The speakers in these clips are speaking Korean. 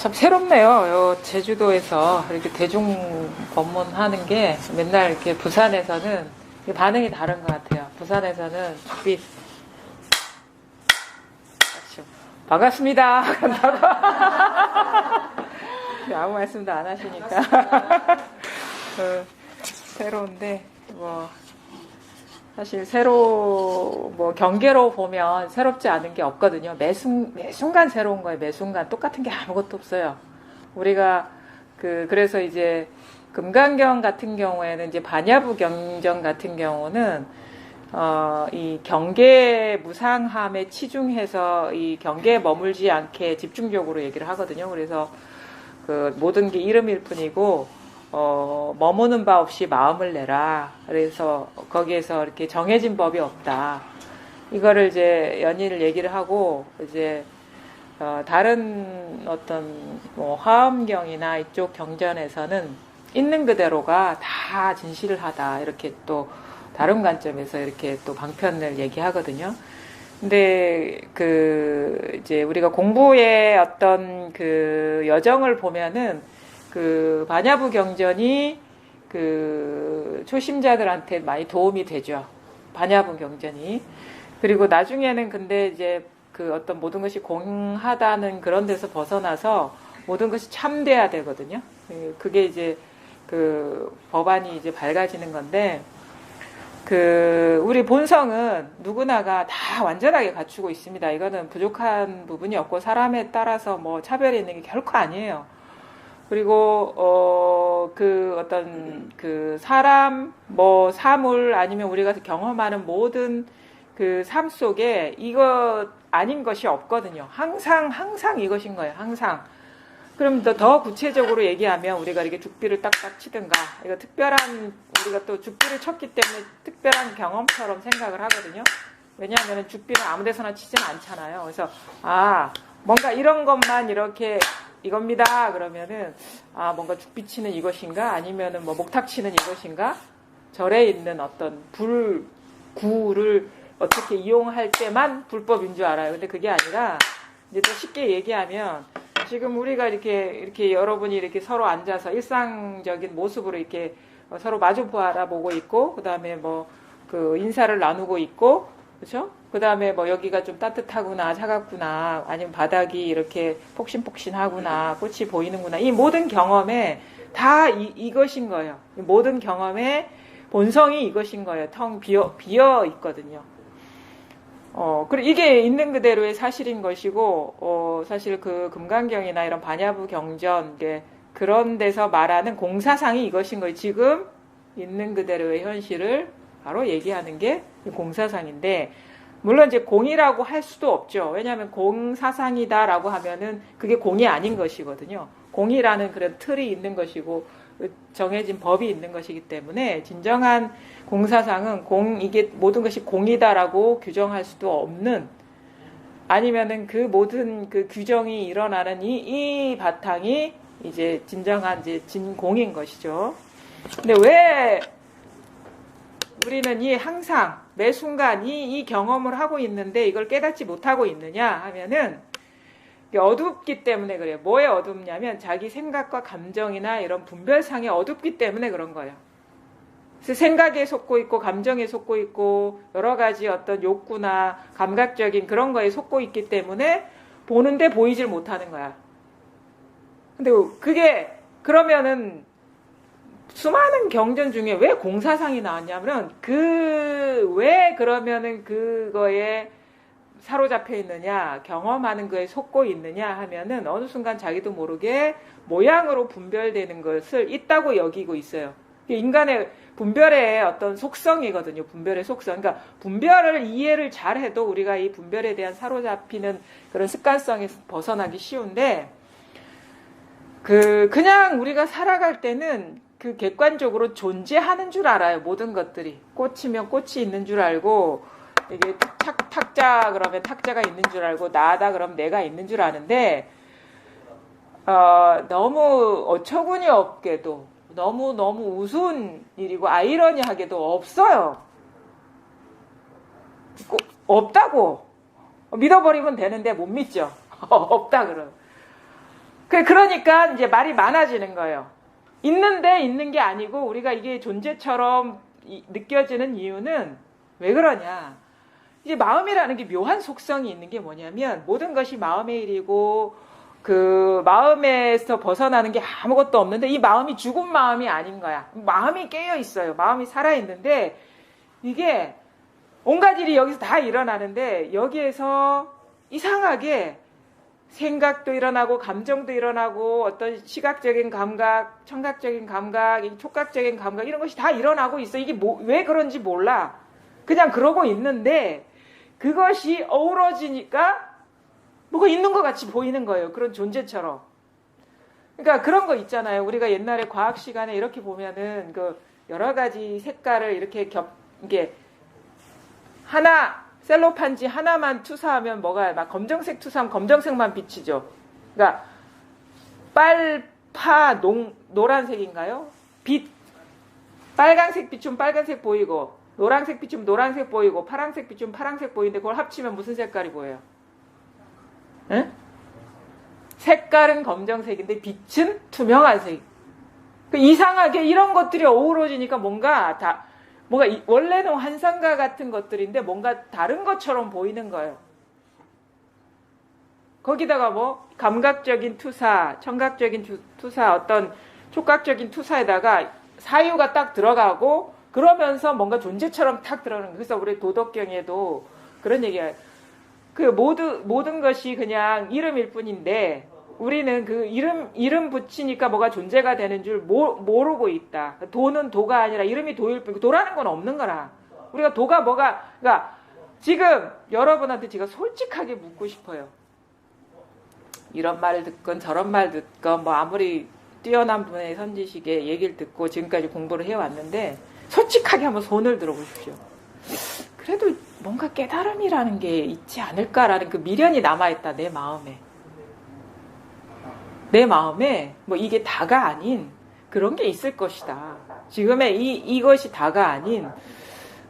참 새롭네요. 요 제주도에서 이렇게 대중 검문하는 게 맨날 이렇게 부산에서는 반응이 다른 것 같아요. 부산에서는 죽비 반갑습니다. 아무 말씀도 안 하시니까 새로운데 뭐 사실 경계로 보면 새롭지 않은 게 없거든요. 매 순간 새로운 거예요. 매 순간 똑같은 게 아무것도 없어요. 우리가 그래서 이제 금강경 같은 경우에는 이제 반야부 경전 같은 경우는 이 경계 무상함에 치중해서 이 경계에 머물지 않게 집중적으로 얘기를 하거든요. 그래서 모든 게 이름일 뿐이고 머무는 바 없이 마음을 내라. 그래서 거기에서 이렇게 정해진 법이 없다. 이거를 이제 연일을 얘기를 하고 이제 다른 어떤 화엄경이나 이쪽 경전에서는 있는 그대로가 다 진실을 하다. 이렇게 또 다른 관점에서 이렇게 또 방편을 얘기하거든요. 근데 이제 우리가 공부의 어떤 여정을 보면은 반야부 경전이 초심자들한테 많이 도움이 되죠. 반야부 경전이. 그리고 나중에는 근데 이제 어떤 모든 것이 공하다는 그런 데서 벗어나서 모든 것이 참돼야 되거든요. 그게 이제 법안이 이제 밝아지는 건데, 우리 본성은 누구나가 다 완전하게 갖추고 있습니다. 이거는 부족한 부분이 없고 사람에 따라서 뭐 차별이 있는 게 결코 아니에요. 그리고 어떤 사람, 사물 아니면 우리가 경험하는 모든 삶 속에 이거 아닌 것이 없거든요. 항상 이것인 거예요. 항상. 그럼 더 구체적으로 얘기하면 우리가 이렇게 죽비를 딱딱 치든가, 이거 우리가 또 죽비를 쳤기 때문에 특별한 경험처럼 생각을 하거든요. 왜냐하면 죽비는 아무 데서나 치지는 않잖아요. 그래서 뭔가 이런 것만 이렇게 이겁니다. 그러면은 뭔가 죽비 치는 이것인가, 아니면은 목탁 치는 이것인가, 절에 있는 어떤 구를 어떻게 이용할 때만 불법인 줄 알아요. 근데 그게 아니라 이제 더 쉽게 얘기하면 지금 우리가 이렇게 여러분이 이렇게 서로 앉아서 일상적인 모습으로 이렇게 서로 마주 바라보고 있고, 그 다음에 인사를 나누고 있고, 그렇죠? 그 다음에 여기가 좀 따뜻하구나, 차갑구나, 아니면 바닥이 이렇게 폭신폭신하구나, 꽃이 보이는구나. 이 모든 경험에 다 이것인 거예요. 모든 경험의 본성이 이것인 거예요. 텅 비어 있거든요. 그리고 이게 있는 그대로의 사실인 것이고, 사실 금강경이나 이런 반야부 경전, 그런 데서 말하는 공사상이 이것인 거예요. 지금 있는 그대로의 현실을 바로 얘기하는 게 공사상인데, 물론 이제 공이라고 할 수도 없죠. 왜냐하면 공사상이다라고 하면은 그게 공이 아닌 것이거든요. 공이라는 그런 틀이 있는 것이고, 정해진 법이 있는 것이기 때문에 진정한 공사상은 이게 모든 것이 공이다라고 규정할 수도 없는, 아니면은 모든 규정이 일어나는 이 바탕이 이제 진정한 이제 진공인 것이죠. 근데 왜 우리는 항상 매 순간 이 경험을 하고 있는데 이걸 깨닫지 못하고 있느냐 하면은 어둡기 때문에 그래요. 뭐에 어둡냐면 자기 생각과 감정이나 이런 분별상에 어둡기 때문에 그런 거예요. 그래서 생각에 속고 있고 감정에 속고 있고 여러 가지 어떤 욕구나 감각적인 그런 거에 속고 있기 때문에 보는데 보이질 못하는 거야. 근데 그러면은 수많은 경전 중에 왜 공사상이 나왔냐면 왜 그러면은 그거에 사로잡혀 있느냐, 경험하는 거에 속고 있느냐 하면은 어느 순간 자기도 모르게 모양으로 분별되는 것을 있다고 여기고 있어요. 인간의 분별의 어떤 속성이거든요. 분별의 속성. 그러니까 분별을 이해를 잘해도 우리가 이 분별에 대한 사로잡히는 그런 습관성에서 벗어나기 쉬운데, 그냥 우리가 살아갈 때는 객관적으로 존재하는 줄 알아요. 모든 것들이. 꽃이면 꽃이 있는 줄 알고, 이게 탁자 그러면 탁자가 있는 줄 알고, 나다 그러면 내가 있는 줄 아는데, 너무 어처구니 없게도 너무 우스운 일이고 아이러니하게도 없어요. 없다고 믿어버리면 되는데 못 믿죠. 없다 그럼. 그러니까 이제 말이 많아지는 거예요. 있는데 있는 게 아니고 우리가 이게 존재처럼 느껴지는 이유는 왜 그러냐. 이제 마음이라는 게 묘한 속성이 있는 게 뭐냐면 모든 것이 마음의 일이고 그 마음에서 벗어나는 게 아무것도 없는데 이 마음이 죽은 마음이 아닌 거야. 마음이 깨어 있어요. 마음이 살아 있는데 이게 온갖 일이 여기서 다 일어나는데 여기에서 이상하게 생각도 일어나고 감정도 일어나고 어떤 시각적인 감각, 청각적인 감각, 촉각적인 감각 이런 것이 다 일어나고 있어. 이게 왜 그런지 몰라. 그냥 그러고 있는데 그것이 어우러지니까 뭐가 있는 것 같이 보이는 거예요. 그런 존재처럼. 그러니까 그런 거 있잖아요. 우리가 옛날에 과학 시간에 이렇게 보면은 그 여러 가지 색깔을 이렇게 이게 하나 셀로판지 하나만 투사하면 뭐가 막 검정색 투사하면 검정색만 비치죠. 그러니까 빨파 노란색인가요? 빛 빨간색 비추면 빨간색 보이고 노란색 비추면 노란색 보이고 파란색 비추면 파란색 보이는데 그걸 합치면 무슨 색깔이 보여요? 응? 색깔은 검정색인데 빛은 투명한 색. 이상하게 이런 것들이 어우러지니까 뭔가 원래는 환상과 같은 것들인데 뭔가 다른 것처럼 보이는 거예요. 거기다가 뭐 감각적인 투사, 청각적인 투사, 어떤 촉각적인 투사에다가 사유가 딱 들어가고 그러면서 뭔가 존재처럼 탁 들어가는 거예요. 그래서 우리 도덕경에도 그런 얘기예요. 그 모든 것이 그냥 이름일 뿐인데 우리는 그 이름 붙이니까 뭐가 존재가 되는 줄 모르고 있다. 도는 도가 아니라 이름이 도일 뿐, 도라는 건 없는 거라. 우리가 도가 뭐가, 그러니까 지금 여러분한테 제가 솔직하게 묻고 싶어요. 이런 말을 듣건 저런 말 듣건 뭐 아무리 뛰어난 분의 선지식의 얘기를 듣고 지금까지 공부를 해왔는데 솔직하게 한번 손을 들어보십시오. 그래도 뭔가 깨달음이라는 게 있지 않을까라는 그 미련이 남아있다. 내 마음에 뭐 이게 다가 아닌 그런 게 있을 것이다. 지금의 이것이 다가 아닌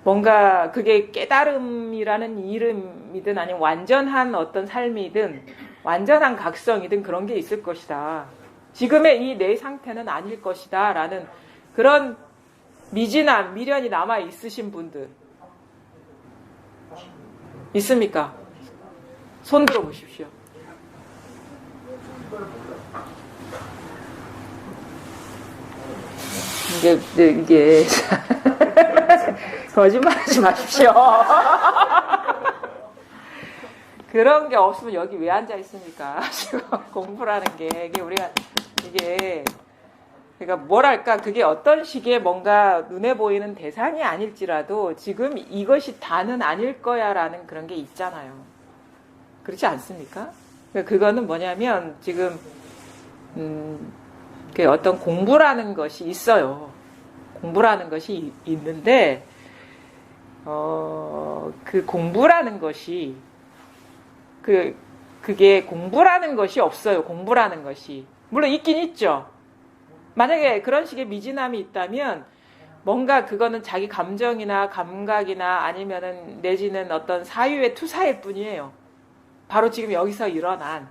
뭔가 그게 깨달음이라는 이름이든 아니면 완전한 어떤 삶이든 완전한 각성이든 그런 게 있을 것이다. 지금의 이 내 상태는 아닐 것이다 라는 그런 미련이 남아 있으신 분들 있습니까? 손 들어 보십시오. 이게 거짓말하지 마십시오. 그런 게 없으면 여기 왜 앉아 있습니까? 지금 공부라는 게 이게 그러니까 뭐랄까 그게 어떤 식의 뭔가 눈에 보이는 대상이 아닐지라도 지금 이것이 다는 아닐 거야라는 그런 게 있잖아요. 그렇지 않습니까? 그거는 뭐냐면 지금 그 어떤 공부라는 것이 있어요. 공부라는 것이 있는데 그 공부라는 것이 그게 공부라는 것이 없어요. 공부라는 것이 물론 있긴 있죠. 만약에 그런 식의 미진함이 있다면 뭔가 그거는 자기 감정이나 감각이나 아니면은 내지는 어떤 사유의 투사일 뿐이에요. 바로 지금 여기서 일어난.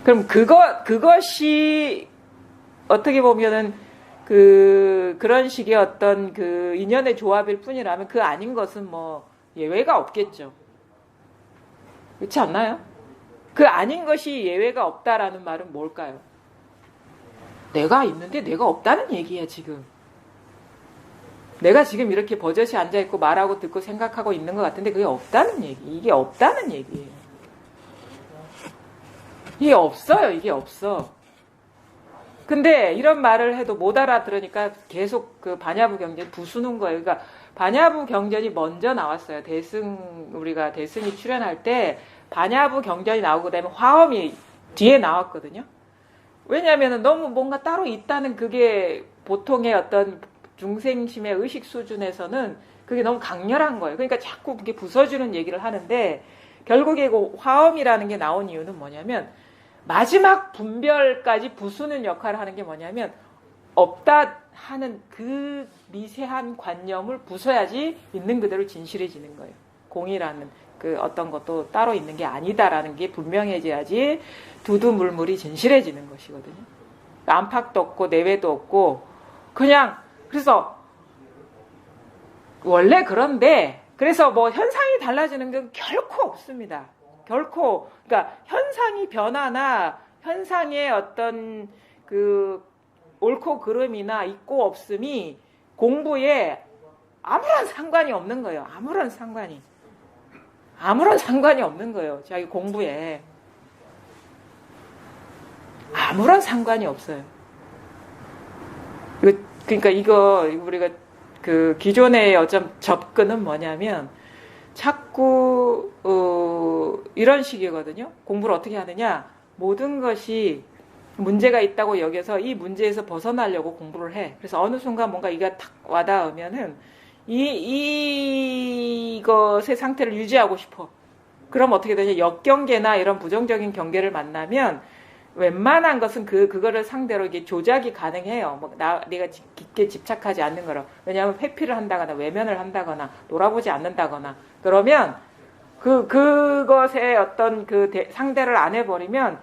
그럼 그것이 어떻게 보면은 그런 식의 어떤 그 인연의 조합일 뿐이라면 그 아닌 것은 뭐 예외가 없겠죠. 그렇지 않나요? 그 아닌 것이 예외가 없다라는 말은 뭘까요? 내가 있는데 내가 없다는 얘기야 지금. 내가 지금 이렇게 버젓이 앉아있고 말하고 듣고 생각하고 있는 것 같은데 그게 없다는 얘기. 이게 없다는 얘기예요. 이게 없어요. 이게 없어. 근데 이런 말을 해도 못 알아들으니까 계속 그 반야부 경전 부수는 거예요. 그러니까 반야부 경전이 먼저 나왔어요. 우리가 대승이 출연할 때 반야부 경전이 나오고 그다음에 화엄이 뒤에 나왔거든요. 왜냐하면 너무 뭔가 따로 있다는 그게 보통의 어떤 중생심의 의식 수준에서는 그게 너무 강렬한 거예요. 그러니까 자꾸 그게 부서주는 얘기를 하는데 결국에 그 화엄이라는 게 나온 이유는 뭐냐면 마지막 분별까지 부수는 역할을 하는 게 뭐냐면 없다 하는 그 미세한 관념을 부숴야지 있는 그대로 진실해지는 거예요. 공이라는 그 어떤 것도 따로 있는 게 아니다라는 게 분명해져야지 두두물물이 진실해지는 것이거든요. 안팎도 없고 내외도 없고 그냥 그래서 원래 그런데 그래서 뭐 현상이 달라지는 건 결코 없습니다. 결코 그러니까 현상이 변화나 현상의 어떤 그 옳고 그름이나 있고 없음이 공부에 아무런 상관이 없는 거예요. 아무런 상관이 없는 거예요. 자기 공부에 아무런 상관이 없어요. 그러니까 이거 우리가 그 기존의 어떤 접근은 뭐냐면 자꾸 이런 식이거든요. 공부를 어떻게 하느냐? 모든 것이 문제가 있다고 여겨서 이 문제에서 벗어나려고 공부를 해. 그래서 어느 순간 뭔가 이가 탁 와닿으면은 이것의 상태를 유지하고 싶어. 그럼 어떻게 되냐? 역경계나 이런 부정적인 경계를 만나면 웬만한 것은 그거를 상대로 이게 조작이 가능해요. 뭐 내가 깊게 집착하지 않는 거로. 왜냐하면 회피를 한다거나 외면을 한다거나 돌아보지 않는다거나 그러면 그것의 어떤 상대를 안 해버리면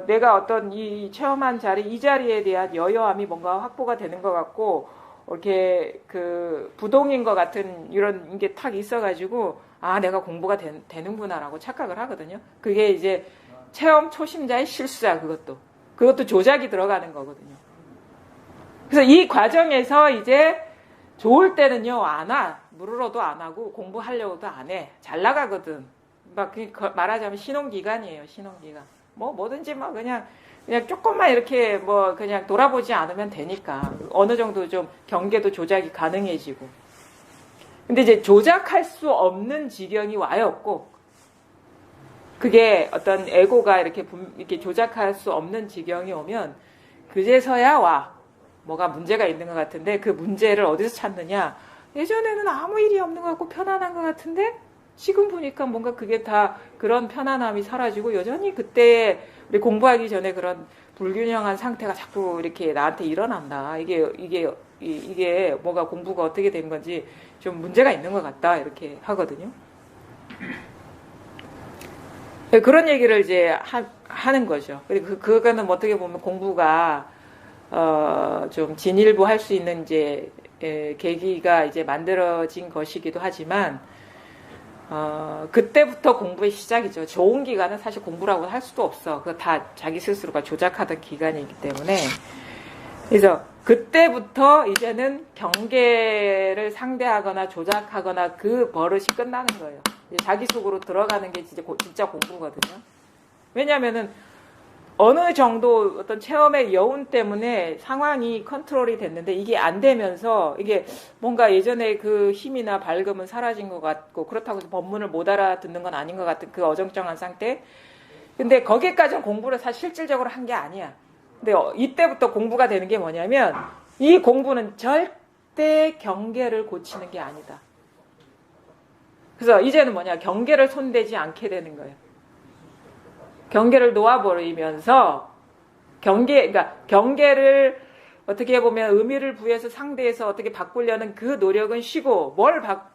내가 어떤 이 체험한 이 자리에 대한 여여함이 뭔가 확보가 되는 것 같고 이렇게 그 부동인 것 같은 이런 게 탁 있어가지고 아 내가 공부가 되는구나라고 착각을 하거든요. 그게 이제 체험 초심자의 실수야. 그것도 조작이 들어가는 거거든요. 그래서 이 과정에서 이제 좋을 때는요 안 와. 물으러도 안 하고 공부하려고도 안 해. 잘 나가거든. 막 말하자면 신혼기간이에요. 신혼기간. 뭐든지 막 그냥 조금만 이렇게 뭐 그냥 돌아보지 않으면 되니까 어느 정도 좀 경계도 조작이 가능해지고. 근데 이제 조작할 수 없는 지경이 와요. 꼭. 그게 어떤 에고가 이렇게 조작할 수 없는 지경이 오면 그제서야 와. 뭐가 문제가 있는 것 같은데 그 문제를 어디서 찾느냐. 예전에는 아무 일이 없는 것 같고 편안한 것 같은데 지금 보니까 뭔가 그게 다 그런 편안함이 사라지고 여전히 그때 우리 공부하기 전에 그런 불균형한 상태가 자꾸 이렇게 나한테 일어난다. 이게 뭐가 공부가 어떻게 된 건지 좀 문제가 있는 것 같다. 이렇게 하거든요. 그런 얘기를 이제 하는 거죠. 그리고 그거는 뭐 어떻게 보면 공부가 좀 진일보할 수 있는 이제 계기가 이제 만들어진 것이기도 하지만 그때부터 공부의 시작이죠. 좋은 기간은 사실 공부라고 할 수도 없어. 그거 다 자기 스스로가 조작하던 기간이기 때문에. 그래서 그때부터 이제는 경계를 상대하거나 조작하거나 그 버릇이 끝나는 거예요. 자기 속으로 들어가는 게 진짜 공부거든요. 왜냐면은 어느 정도 어떤 체험의 여운 때문에 상황이 컨트롤이 됐는데 이게 안 되면서 이게 뭔가 예전에 그 힘이나 밝음은 사라진 것 같고 그렇다고 해서 법문을 못 알아듣는 건 아닌 것 같은 그 어정쩡한 상태. 근데 거기까지는 공부를 사실 실질적으로 한 게 아니야. 근데 이때부터 공부가 되는 게 뭐냐면 이 공부는 절대 경계를 고치는 게 아니다. 그래서 이제는 뭐냐 경계를 손대지 않게 되는 거예요. 경계를 놓아버리면서 그러니까 경계를 어떻게 보면 의미를 부여해서 상대에서 어떻게 바꾸려는 그 노력은 쉬고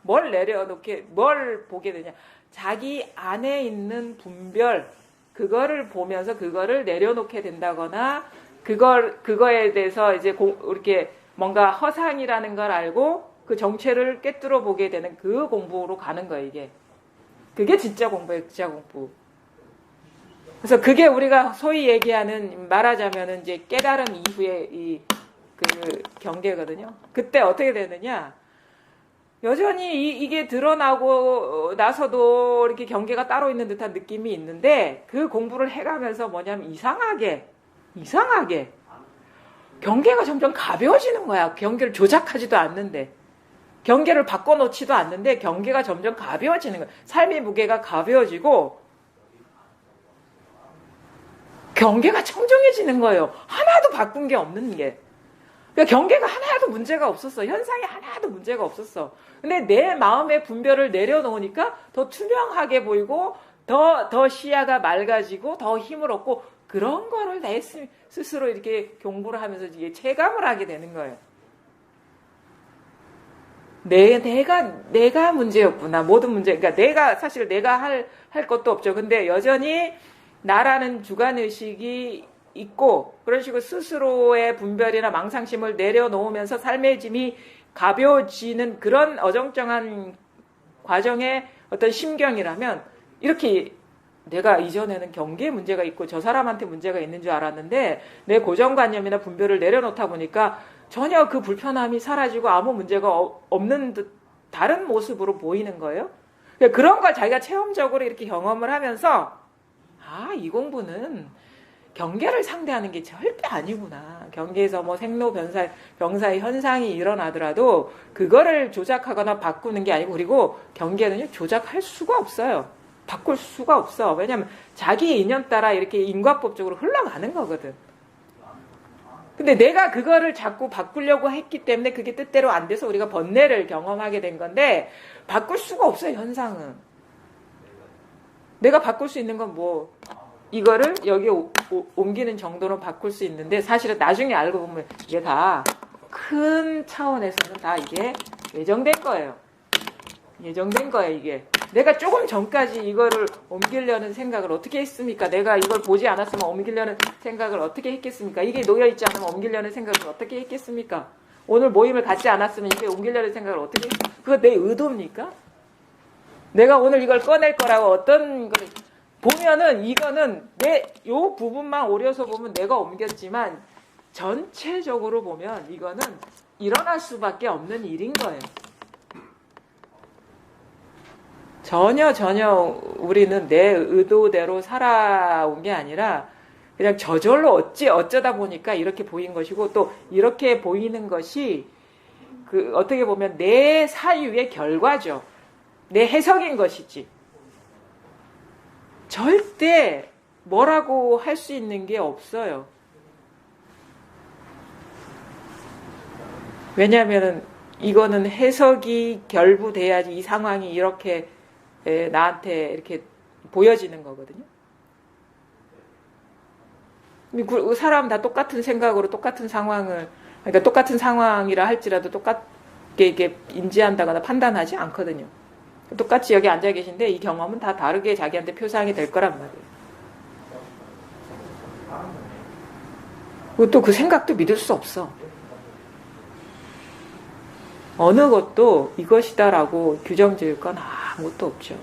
뭘 내려놓게 뭘 보게 되냐 자기 안에 있는 분별 그거를 보면서 그거를 내려놓게 된다거나 그거에 대해서 이제 이렇게 뭔가 허상이라는 걸 알고 그 정체를 꿰뚫어 보게 되는 그 공부로 가는 거예요. 그게 진짜 공부예요. 진짜 공부. 그래서 그게 우리가 소위 얘기하는 말하자면은 이제 깨달음 이후의 그 경계거든요. 그때 어떻게 되느냐? 여전히 이게 드러나고 나서도 이렇게 경계가 따로 있는 듯한 느낌이 있는데 그 공부를 해가면서 뭐냐면 이상하게 경계가 점점 가벼워지는 거야. 경계를 조작하지도 않는데 경계를 바꿔놓지도 않는데 경계가 점점 가벼워지는 거야. 삶의 무게가 가벼워지고 경계가 청정해지는 거예요. 하나도 바꾼 게 없는 게. 그러니까 경계가 하나도 문제가 없었어. 현상이 하나도 문제가 없었어. 근데 내 마음의 분별을 내려놓으니까 더 투명하게 보이고 더 시야가 맑아지고 더 힘을 얻고 그런 거를 내 스스로 이렇게 공부를 하면서 이게 체감을 하게 되는 거예요. 내가 문제였구나. 모든 문제. 그러니까 사실 내가 할 것도 없죠. 근데 여전히 나라는 주관의식이 있고, 그런 식으로 스스로의 분별이나 망상심을 내려놓으면서 삶의 짐이 가벼워지는 그런 어정쩡한 과정의 어떤 심경이라면, 이렇게 내가 이전에는 경계에 문제가 있고 저 사람한테 문제가 있는 줄 알았는데 내 고정관념이나 분별을 내려놓다 보니까 전혀 그 불편함이 사라지고 아무 문제가 없는 듯 다른 모습으로 보이는 거예요. 그런 걸 자기가 체험적으로 이렇게 경험을 하면서 이 공부는 경계를 상대하는 게 절대 아니구나. 경계에서 뭐 생로병사의 현상이 일어나더라도 그거를 조작하거나 바꾸는 게 아니고, 그리고 경계는요 조작할 수가 없어요. 바꿀 수가 없어. 왜냐하면 자기의 인연 따라 이렇게 인과법적으로 흘러가는 거거든. 근데 내가 그거를 자꾸 바꾸려고 했기 때문에 그게 뜻대로 안 돼서 우리가 번뇌를 경험하게 된 건데, 바꿀 수가 없어요, 현상은. 내가 바꿀 수 있는 건 뭐, 이거를 여기 옮기는 정도로 바꿀 수 있는데, 사실은 나중에 알고 보면 이게 다 큰 차원에서는 다 이게 예정된 거예요. 예정된 거예요, 이게. 내가 조금 전까지 이거를 옮기려는 생각을 어떻게 했습니까? 내가 이걸 보지 않았으면 옮기려는 생각을 어떻게 했겠습니까? 이게 놓여있지 않으면 옮기려는 생각을 어떻게 했겠습니까? 오늘 모임을 갖지 않았으면 이게 옮기려는 생각을 어떻게 했습니까? 그거 내 의도입니까? 내가 오늘 이걸 꺼낼 거라고 어떤 걸 보면은 이거는 요 부분만 오려서 보면 내가 옮겼지만 전체적으로 보면 이거는 일어날 수밖에 없는 일인 거예요. 전혀 우리는 내 의도대로 살아온 게 아니라 그냥 저절로 어쩌다 보니까 이렇게 보인 것이고, 또 이렇게 보이는 것이 어떻게 보면 내 사유의 결과죠. 내 해석인 것이지. 절대 뭐라고 할 수 있는 게 없어요. 왜냐하면 이거는 해석이 결부돼야지 이 상황이 이렇게 나한테 이렇게 보여지는 거거든요. 사람 다 똑같은 생각으로 똑같은 상황을, 그러니까 똑같은 상황이라 할지라도 똑같게 이게 인지한다거나 판단하지 않거든요. 똑같이 여기 앉아 계신데 이 경험은 다 다르게 자기한테 표상이 될 거란 말이에요. 그리고 또 그 생각도 믿을 수 없어. 어느 것도 이것이다라고 규정 지을 건 아무것도 없죠.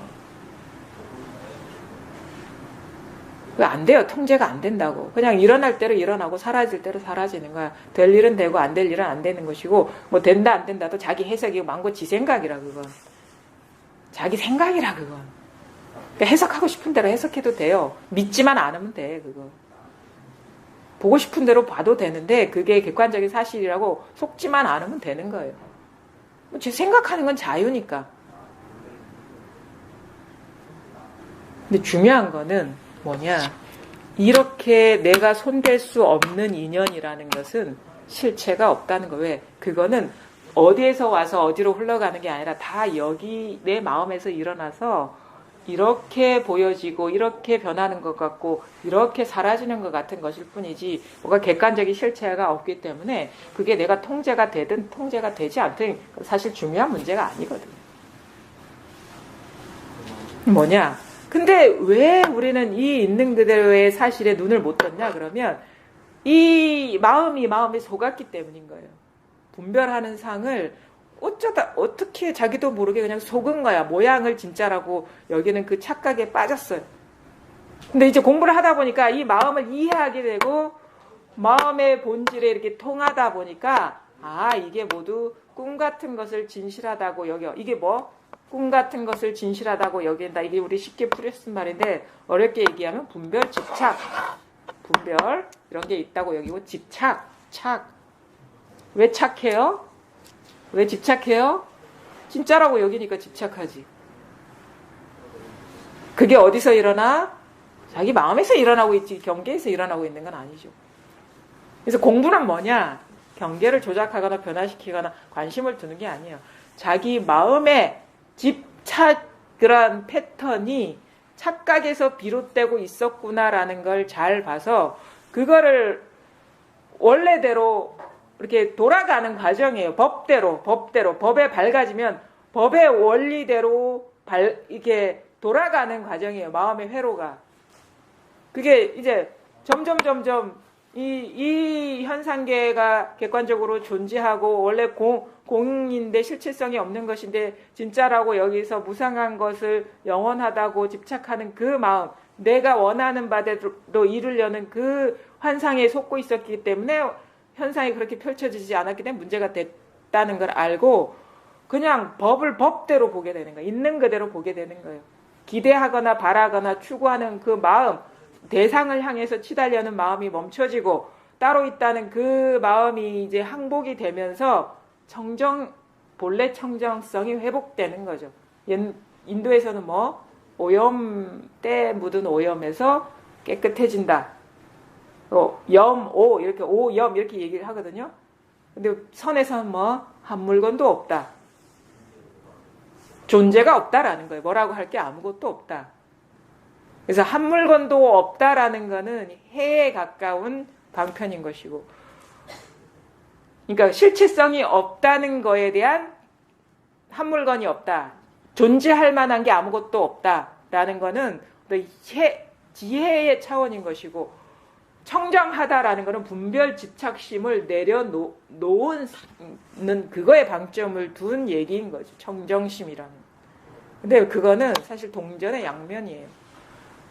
안 돼요. 통제가 안 된다고. 그냥 일어날 대로 일어나고 사라질 대로 사라지는 거야. 될 일은 되고 안 될 일은 안 되는 것이고, 뭐 된다 안 된다도 자기 해석이고 망고 지 생각이라 그건. 자기 생각이라 그건. 그러니까 해석하고 싶은 대로 해석해도 돼요. 믿지만 않으면 돼 그거. 보고 싶은 대로 봐도 되는데 그게 객관적인 사실이라고 속지만 않으면 되는 거예요. 제 생각하는 건 자유니까. 근데 중요한 거는 뭐냐, 이렇게 내가 손댈 수 없는 인연이라는 것은 실체가 없다는 거예요. 왜? 그거는 어디에서 와서 어디로 흘러가는 게 아니라 다 여기 내 마음에서 일어나서 이렇게 보여지고 이렇게 변하는 것 같고 이렇게 사라지는 것 같은 것일 뿐이지, 뭐가 객관적인 실체가 없기 때문에 그게 내가 통제가 되든 통제가 되지 않든 사실 중요한 문제가 아니거든요. 뭐냐, 근데 왜 우리는 이 있는 그대로의 사실에 눈을 못 떴냐 그러면 이 마음이 마음에 속았기 때문인 거예요. 분별하는 상을 어떻게 자기도 모르게 그냥 속은 거야. 모양을 진짜라고 여기는 그 착각에 빠졌어요. 근데 이제 공부를 하다 보니까 이 마음을 이해하게 되고 마음의 본질에 이렇게 통하다 보니까 이게 모두 꿈 같은 것을 진실하다고 여겨. 이게 뭐? 꿈 같은 것을 진실하다고 여긴다. 이게 우리 쉽게 풀이쓴 말인데 어렵게 얘기하면 분별, 집착. 분별 이런 게 있다고 여기고 집착, 착. 왜 착해요? 왜 집착해요? 진짜라고 여기니까 집착하지. 그게 어디서 일어나? 자기 마음에서 일어나고 있지 경계에서 일어나고 있는 건 아니죠. 그래서 공부는 뭐냐? 경계를 조작하거나 변화시키거나 관심을 두는 게 아니에요. 자기 마음에 집착 그런 패턴이 착각에서 비롯되고 있었구나라는 걸 잘 봐서 그거를 원래대로 이렇게 돌아가는 과정이에요. 법대로 법에 밝아지면 법의 원리대로 이렇게 돌아가는 과정이에요. 마음의 회로가. 그게 이제 점점 이 현상계가 객관적으로 존재하고 원래 공인데 실체성이 없는 것인데 진짜라고 여기서 무상한 것을 영원하다고 집착하는 그 마음, 내가 원하는 바대로 이루려는 그 환상에 속고 있었기 때문에 현상이 그렇게 펼쳐지지 않았기 때문에 문제가 됐다는 걸 알고 그냥 법을 법대로 보게 되는 거예요. 있는 그대로 보게 되는 거예요. 기대하거나 바라거나 추구하는 그 마음, 대상을 향해서 치달려는 마음이 멈춰지고 따로 있다는 그 마음이 이제 항복이 되면서 본래 청정성이 회복되는 거죠. 인도에서는 뭐 오염, 때 묻은 오염에서 깨끗해진다. 염, 이렇게 오염 이렇게 얘기를 하거든요. 근데 선에서는 뭐 한 물건도 없다. 존재가 없다라는 거예요. 뭐라고 할 게 아무것도 없다. 그래서 한 물건도 없다라는 거는 해에 가까운 방편인 것이고, 그러니까 실체성이 없다는 거에 대한 한 물건이 없다. 존재할 만한 게 아무것도 없다라는 거는 지혜의 차원인 것이고, 청정하다라는 거는 분별 집착심을 내려놓은 그거에 방점을 둔 얘기인 거죠. 청정심이라는. 근데 그거는 사실 동전의 양면이에요.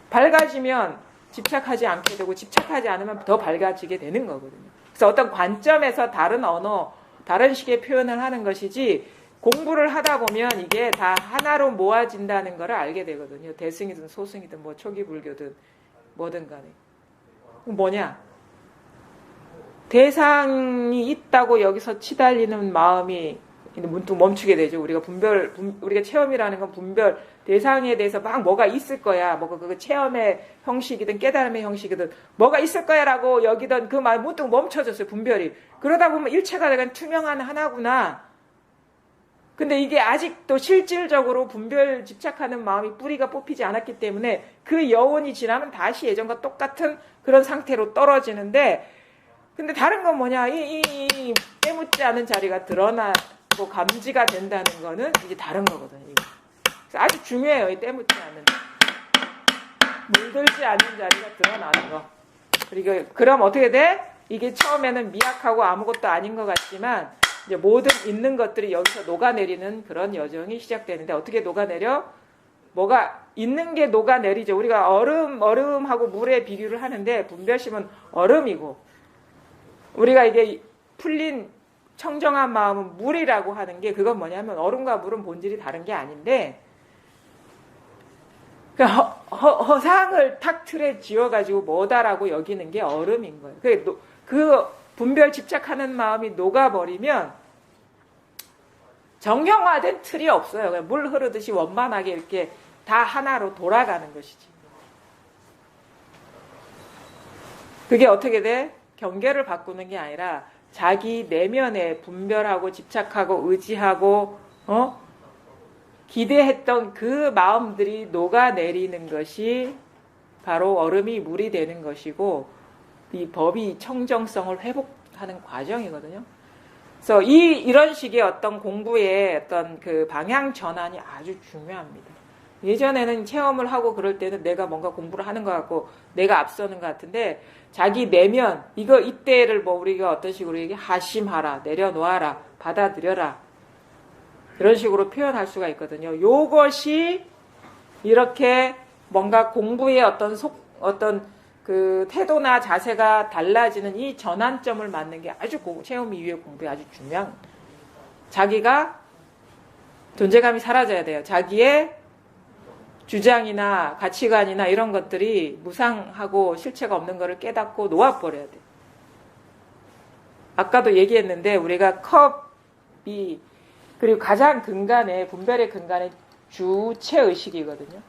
밝아지면 집착하지 않게 되고 집착하지 않으면 더 밝아지게 되는 거거든요. 그래서 어떤 관점에서 다른 언어, 다른 식의 표현을 하는 것이지 공부를 하다 보면 이게 다 하나로 모아진다는 걸 알게 되거든요. 대승이든 소승이든 뭐 초기 불교든 뭐든 간에. 뭐냐? 대상이 있다고 여기서 치달리는 마음이 문득 멈추게 되죠. 우리가 체험이라는 건 분별, 대상에 대해서 막 뭐가 있을 거야. 뭐가 그 체험의 형식이든 깨달음의 형식이든 뭐가 있을 거야라고 여기던 그 마음이 문득 멈춰졌어요. 분별이. 그러다 보면 일체가 되는 투명한 하나구나. 근데 이게 아직도 실질적으로 분별 집착하는 마음이 뿌리가 뽑히지 않았기 때문에 그 여운이 지나면 다시 예전과 똑같은 그런 상태로 떨어지는데, 근데 다른 건 뭐냐? 이 때묻지 않은 자리가 드러나고 감지가 된다는 거는 이제 다른 거거든요. 그래서 아주 중요해요. 이 때묻지 않는, 물들지 않는 자리가 드러나는 거. 그리고 그럼 어떻게 돼? 이게 처음에는 미약하고 아무것도 아닌 것 같지만 이제 모든 있는 것들이 여기서 녹아내리는 그런 여정이 시작되는데, 어떻게 녹아내려? 뭐가 있는 게 녹아내리죠. 우리가 얼음하고 물에 비교를 하는데 분별심은 얼음이고, 우리가 이게 풀린 청정한 마음은 물이라고 하는 게, 그건 뭐냐면 얼음과 물은 본질이 다른 게 아닌데, 허상을 탁 틀에 지어가지고 뭐다라고 여기는 게 얼음인 거예요. 그 분별 집착하는 마음이 녹아버리면 정형화된 틀이 없어요. 그냥 물 흐르듯이 원만하게 이렇게 다 하나로 돌아가는 것이지. 그게 어떻게 돼? 경계를 바꾸는 게 아니라 자기 내면에 분별하고 집착하고 의지하고 기대했던 그 마음들이 녹아내리는 것이 바로 얼음이 물이 되는 것이고, 이 법이 청정성을 회복하는 과정이거든요. 그래서 이런 식의 어떤 공부의 어떤 그 방향 전환이 아주 중요합니다. 예전에는 체험을 하고 그럴 때는 내가 뭔가 공부를 하는 것 같고 내가 앞서는 것 같은데, 자기 내면, 이때를 뭐 우리가 어떤 식으로 얘기, 하심하라, 내려놓아라, 받아들여라, 이런 식으로 표현할 수가 있거든요. 요것이 이렇게 뭔가 공부의 어떤 그 태도나 자세가 달라지는 이 전환점을 맞는 게 아주 체험 이후의 공부에 아주 중요한, 자기가 존재감이 사라져야 돼요. 자기의 주장이나 가치관이나 이런 것들이 무상하고 실체가 없는 것을 깨닫고 놓아버려야 돼요. 아까도 얘기했는데 우리가 컵이, 그리고 가장 근간에, 분별의 근간에 주체의식이거든요.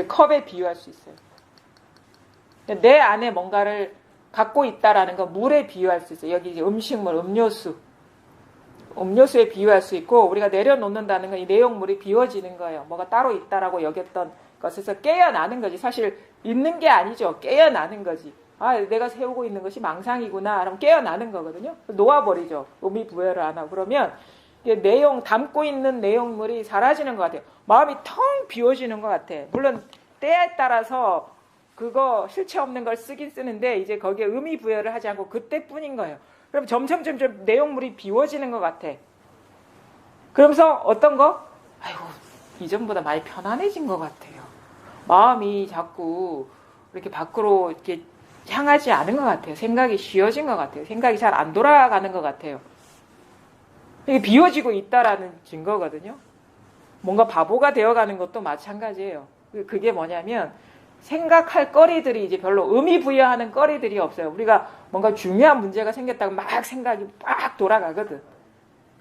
컵에 비유할 수 있어요. 내 안에 뭔가를 갖고 있다라는 건 물에 비유할 수 있어요. 여기 이제 음식물, 음료수에 비유할 수 있고, 우리가 내려놓는다는 건 이 내용물이 비워지는 거예요. 뭐가 따로 있다라고 여겼던 것에서 깨어나는 거지. 사실 있는 게 아니죠. 깨어나는 거지. 아, 내가 세우고 있는 것이 망상이구나. 그럼 깨어나는 거거든요. 놓아버리죠. 의미 부여를 안 하고. 그러면 담고 있는 내용물이 사라지는 것 같아요. 마음이 텅 비워지는 것 같아. 물론 때에 따라서 그거 실체 없는 걸 쓰긴 쓰는데 이제 거기에 의미 부여를 하지 않고 그때뿐인 거예요. 그럼 점점 내용물이 비워지는 것 같아. 그러면서 어떤 거? 아이고, 이전보다 많이 편안해진 것 같아요. 마음이 자꾸 이렇게 밖으로 이렇게 향하지 않은 것 같아요. 생각이 쉬어진 것 같아요. 생각이 잘 안 돌아가는 것 같아요. 이게 비워지고 있다라는 증거거든요. 뭔가 바보가 되어가는 것도 마찬가지예요. 그게 뭐냐면 생각할 거리들이 이제 별로 의미 부여하는 거리들이 없어요. 우리가 뭔가 중요한 문제가 생겼다고 막 생각이 막 돌아가거든.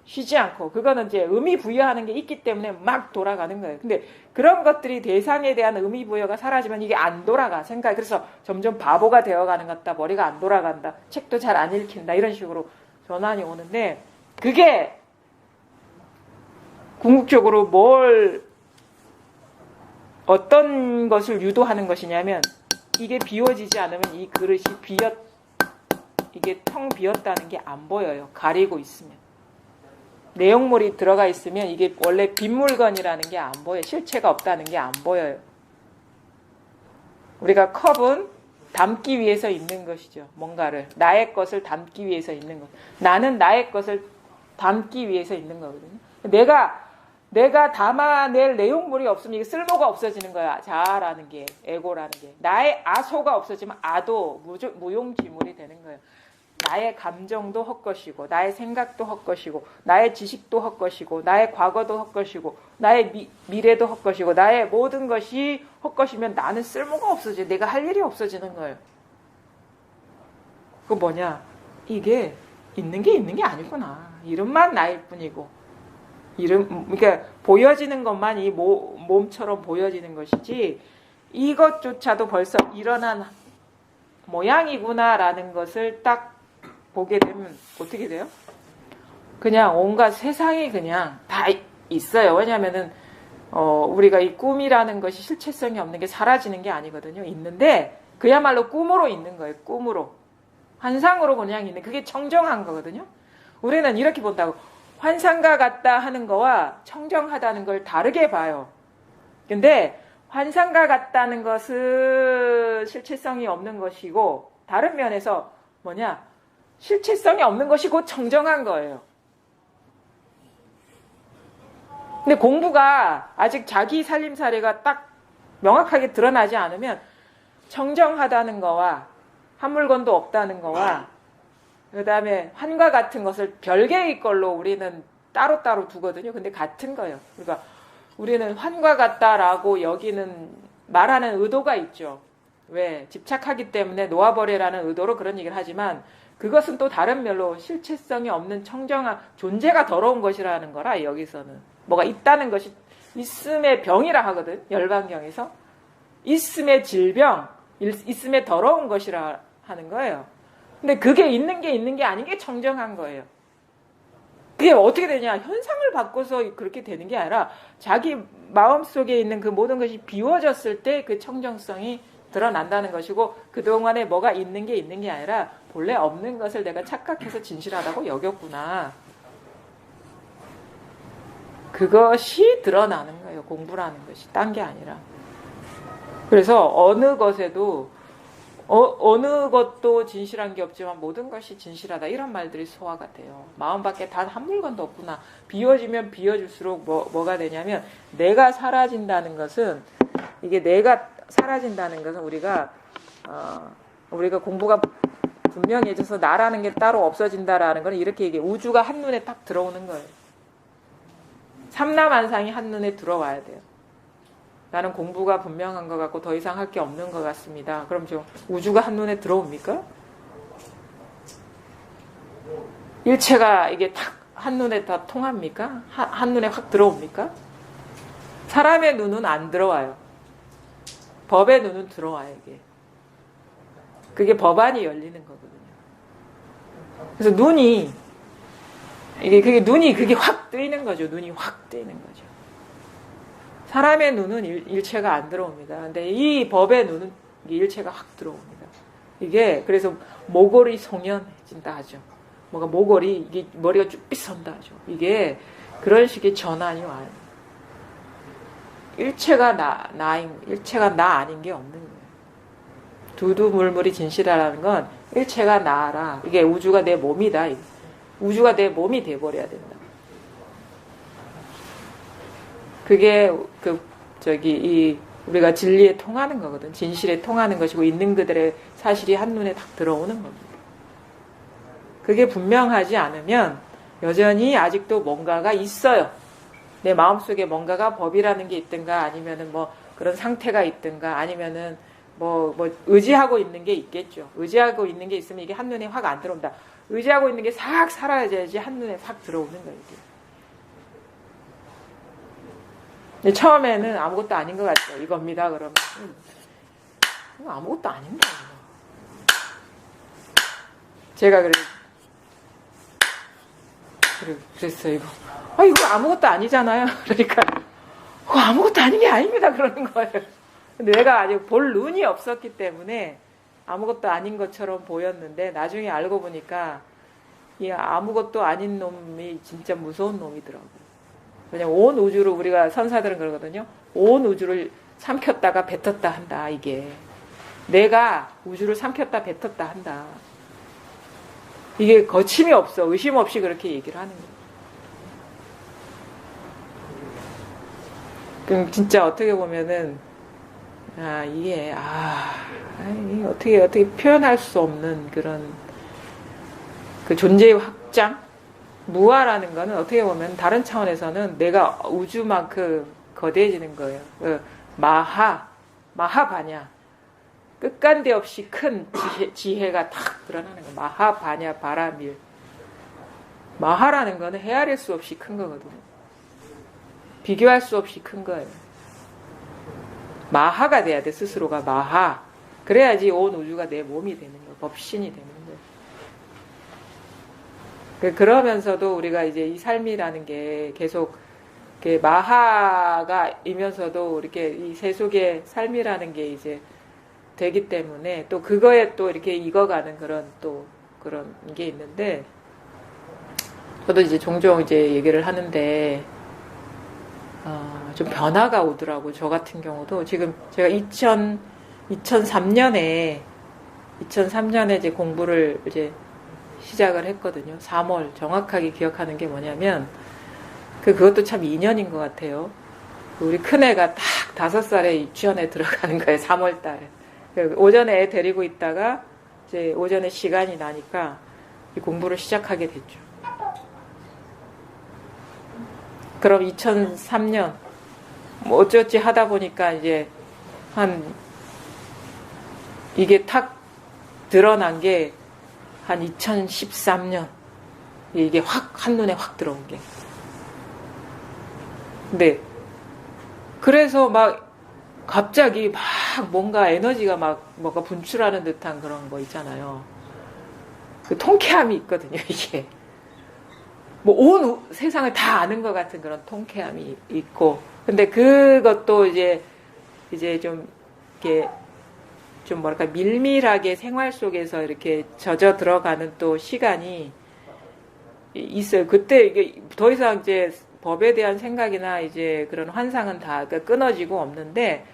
쉬지 않고. 그거는 이제 의미 부여하는 게 있기 때문에 막 돌아가는 거예요. 근데 그런 것들이 대상에 대한 의미 부여가 사라지면 이게 안 돌아가. 생각이. 그래서 점점 바보가 되어가는 것 같다. 머리가 안 돌아간다. 책도 잘 안 읽힌다. 이런 식으로 전환이 오는데 그게 궁극적으로 어떤 것을 유도하는 것이냐면 이게 비워지지 않으면 이 그릇이 이게 텅 비었다는 게 안 보여요. 가리고 있으면. 내용물이 들어가 있으면 이게 원래 빈 물건이라는 게 안 보여요. 실체가 없다는 게 안 보여요. 우리가 컵은 담기 위해서 있는 것이죠. 뭔가를. 나의 것을 담기 위해서 있는 것. 나는 나의 것을 담기 위해서 있는 거거든요. 내가 담아낼 내용물이 없으면 이게 쓸모가 없어지는 거야. 자아라는 게, 에고라는 게. 나의 아소가 없어지면 아도 무용지물이 되는 거예요. 나의 감정도 헛것이고, 나의 생각도 헛것이고, 나의 지식도 헛것이고, 나의 과거도 헛것이고, 나의 미래도 헛것이고, 나의 모든 것이 헛것이면 나는 쓸모가 없어져. 내가 할 일이 없어지는 거예요. 그거 뭐냐? 이게 있는 게 아니구나. 이름만 나일 뿐이고, 그러니까 보여지는 것만 이 몸처럼 보여지는 것이지, 이것조차도 벌써 일어난 모양이구나라는 것을 딱 보게 되면 어떻게 돼요? 그냥 온갖 세상이 그냥 다 있어요. 왜냐하면은 우리가 이 꿈이라는 것이 실체성이 없는 게 사라지는 게 아니거든요. 있는데 그야말로 꿈으로 있는 거예요. 꿈으로. 환상으로 그냥 있는 그게 청정한 거거든요. 우리는 이렇게 본다고. 환상과 같다 하는 거와 청정하다는 걸 다르게 봐요. 근데 환상과 같다는 것은 실체성이 없는 것이고 다른 면에서 뭐냐? 실체성이 없는 것이 곧 청정한 거예요. 근데 공부가 아직 자기 살림살이가 딱 명확하게 드러나지 않으면 청정하다는 거와 한 물건도 없다는 거와 그 다음에 환과 같은 것을 별개의 걸로 우리는 따로따로 두거든요. 근데 같은 거예요. 그러니까 우리는 환과 같다라고 여기는 말하는 의도가 있죠. 왜? 집착하기 때문에 놓아버리라는 의도로 그런 얘기를 하지만 그것은 또 다른 면로 실체성이 없는 청정한 존재가 더러운 것이라는 거라 여기서는. 뭐가 있다는 것이 있음의 병이라 하거든. 열반경에서. 있음의 질병, 있음의 더러운 것이라 하는 거예요. 근데 그게 있는 게 아닌 게 청정한 거예요. 그게 어떻게 되냐? 현상을 바꿔서 그렇게 되는 게 아니라 자기 마음속에 있는 그 모든 것이 비워졌을 때 그 청정성이 드러난다는 것이고 그동안에 뭐가 있는 게 아니라 본래 없는 것을 내가 착각해서 진실하다고 여겼구나. 그것이 드러나는 거예요. 공부라는 것이. 딴 게 아니라. 그래서 어느 것에도 어느 것도 진실한 게 없지만 모든 것이 진실하다. 이런 말들이 소화가 돼요. 마음 밖에 단 한 물건도 없구나. 비워지면 비워질수록 뭐가 되냐면 내가 사라진다는 것은 이게 내가 사라진다는 것은 우리가 공부가 분명해져서 나라는 게 따로 없어진다라는 건 이렇게 이게 우주가 한눈에 딱 들어오는 거예요. 삼라만상이 한눈에 들어와야 돼요. 나는 공부가 분명한 것 같고 더 이상 할 게 없는 것 같습니다. 그럼 지금 우주가 한눈에 들어옵니까? 일체가 이게 탁 한눈에 다 통합니까? 한눈에 확 들어옵니까? 사람의 눈은 안 들어와요. 법의 눈은 들어와요, 이게. 그게 법안이 열리는 거거든요. 그래서 그게 확 뜨이는 거죠. 눈이 확 뜨이는 거죠. 사람의 눈은 일체가 안 들어옵니다. 근데 이 법의 눈은 일체가 확 들어옵니다. 이게 그래서 모골이 송연해진다 하죠. 뭐가 모골이 이게 머리가 쭉 빗선다 하죠. 이게 그런 식의 전환이 와요. 일체가 일체가 나 아닌 게 없는 거예요. 두두물물이 진실하라는 건 일체가 나라. 이게 우주가 내 몸이다. 우주가 내 몸이 돼버려야 된다. 그게 우리가 진리에 통하는 거거든. 진실에 통하는 것이고 있는 그들의 사실이 한눈에 딱 들어오는 겁니다. 그게 분명하지 않으면 여전히 아직도 뭔가가 있어요. 내 마음속에 뭔가가 법이라는 게 있든가 아니면은 뭐 그런 상태가 있든가 아니면은 뭐 의지하고 있는 게 있겠죠. 의지하고 있는 게 있으면 이게 한눈에 확 안 들어온다. 의지하고 있는 게 싹 사라져야지 한눈에 싹 들어오는 거예요. 이게. 처음에는 아무것도 아닌 것 같죠. 이겁니다. 그러면 아무것도 아닙니다. 제가 그랬어요. 이거 아무것도 아니잖아요. 그러니까 그거 아무것도 아닌 게 아닙니다. 그러는 거예요. 근데 내가 아직 볼 눈이 없었기 때문에 아무것도 아닌 것처럼 보였는데 나중에 알고 보니까 이 아무것도 아닌 놈이 진짜 무서운 놈이더라고요. 왜냐면 온 우주를 우리가 선사들은 그러거든요. 온 우주를 삼켰다가 뱉었다 한다. 이게 내가 우주를 삼켰다 뱉었다 한다. 이게 거침이 없어. 의심 없이 그렇게 얘기를 하는 거예요. 그럼 진짜 어떻게 보면은 이게 어떻게 표현할 수 없는 그런 그 존재의 확장, 무아라는 거는 어떻게 보면 다른 차원에서는 내가 우주만큼 거대해지는 거예요. 마하바냐, 끝간데 없이 큰 지혜가 탁 드러나는 거예요. 마하바냐 바라밀. 마하라는 거는 헤아릴 수 없이 큰 거거든요. 비교할 수 없이 큰 거예요. 마하가 돼야 돼. 스스로가 마하. 그래야지 온 우주가 내 몸이 되는 거예요. 법신이 되는 거예요. 그러면서도 우리가 이제 이 삶이라는 게 계속 이렇게 마하가 이면서도 이렇게 이 세속의 삶이라는 게 이제 되기 때문에 또 그거에 또 이렇게 익어가는 그런 게 있는데 저도 이제 종종 이제 얘기를 하는데 좀 변화가 오더라고요. 저 같은 경우도 지금 제가 2003년에 이제 공부를 이제 시작을 했거든요. 3월 정확하게 기억하는 게 뭐냐면 그것도 참 인연인 것 같아요. 우리 큰애가 딱 5살에 유치원에 들어가는 거예요. 3월 달에. 오전에 애 데리고 있다가 이제 오전에 시간이 나니까 공부를 시작하게 됐죠. 그럼 2003년 뭐 어쩌지 하다 보니까 이제 이게 탁 드러난 게 한 2013년 이게 확 한눈에 확 들어온 게. 근데 그래서 막 갑자기 막 뭔가 에너지가 막 뭔가 분출하는 듯한 그런 거 있잖아요. 그 통쾌함이 있거든요. 이게 뭐 온 세상을 다 아는 것 같은 그런 통쾌함이 있고. 근데 그것도 이제 좀 이렇게 좀 뭐랄까 밀밀하게 생활 속에서 이렇게 젖어 들어가는 또 시간이 있어요. 그때 이게 더 이상 이제 법에 대한 생각이나 이제 그런 환상은 다 끊어지고 없는데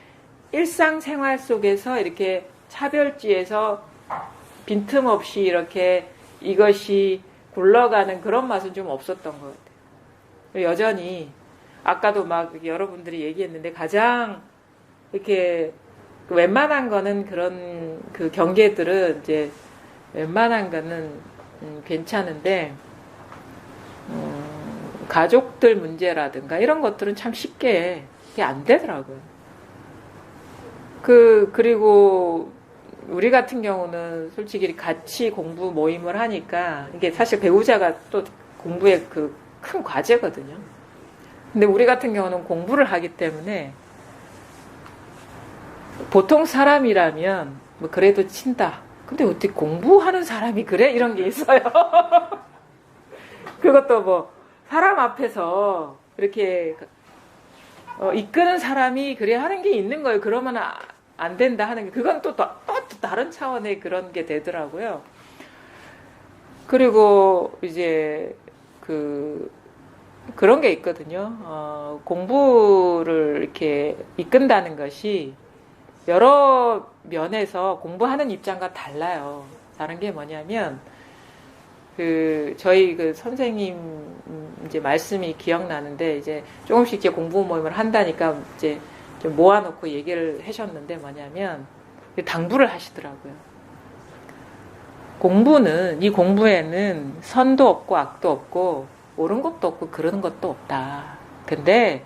일상생활 속에서 이렇게 차별지에서 빈틈없이 이렇게 이것이 굴러가는 그런 맛은 좀 없었던 것 같아요. 여전히 아까도 막 여러분들이 얘기했는데 가장 이렇게 웬만한 거는 그런 그 경계들은 이제 웬만한 거는 괜찮은데 가족들 문제라든가 이런 것들은 참 쉽게 이게 안 되더라고요. 그리고 우리 같은 경우는 솔직히 같이 공부 모임을 하니까 이게 사실 배우자가 또 공부의 그 큰 과제거든요. 근데 우리 같은 경우는 공부를 하기 때문에 보통 사람이라면 뭐 그래도 친다. 근데 어떻게 공부하는 사람이 그래? 이런 게 있어요. 그것도 뭐 사람 앞에서 이렇게 이끄는 사람이 그래 하는 게 있는 거예요. 그러면 안 된다 하는 게, 그건 또 다른 차원의 그런 게 되더라고요. 그리고 이제 그런 게 있거든요. 공부를 이렇게 이끈다는 것이 여러 면에서 공부하는 입장과 달라요. 다른 게 뭐냐면, 저희 선생님 이제 말씀이 기억나는데, 이제 조금씩 이제 공부 모임을 한다니까 이제 좀 모아놓고 얘기를 하셨는데, 뭐냐면, 당부를 하시더라고요. 이 공부에는 선도 없고 악도 없고 옳은 것도 없고 그러는 것도 없다. 근데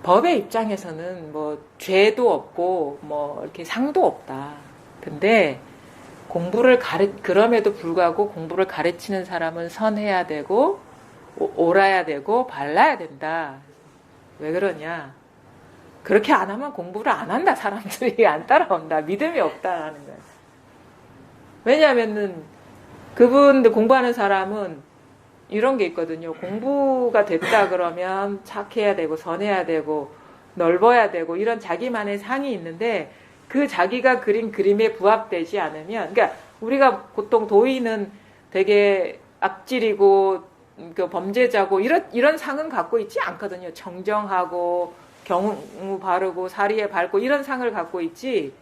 법의 입장에서는 뭐 죄도 없고 뭐 이렇게 상도 없다. 근데 그럼에도 불구하고 공부를 가르치는 사람은 선해야 되고 옳아야 되고 발라야 된다. 왜 그러냐? 그렇게 안 하면 공부를 안 한다. 사람들이 안 따라온다. 믿음이 없다라는 거예요. 왜냐하면은 그분들 공부하는 사람은 이런 게 있거든요. 공부가 됐다 그러면 착해야 되고 선해야 되고 넓어야 되고 이런 자기만의 상이 있는데, 그 자기가 그린 그림에 부합되지 않으면, 그러니까 우리가 보통 도인은 되게 악질이고 범죄자고 이런 상은 갖고 있지 않거든요. 정정하고 경우 바르고 사리에 밝고 이런 상을 갖고 있지.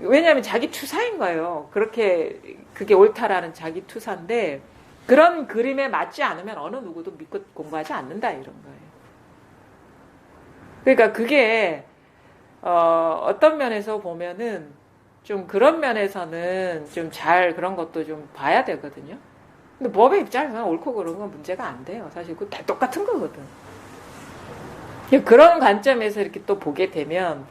왜냐하면 자기 투사인 거예요. 그게 옳다라는 자기 투사인데, 그런 그림에 맞지 않으면 어느 누구도 믿고 공부하지 않는다, 이런 거예요. 그러니까 그게 어떤 면에서 보면은 좀 그런 면에서는 좀 잘 그런 것도 좀 봐야 되거든요. 근데 법의 입장에서는 옳고 그른 건 문제가 안 돼요. 사실 그거 다 똑같은 거거든. 그런 관점에서 이렇게 또 보게 되면,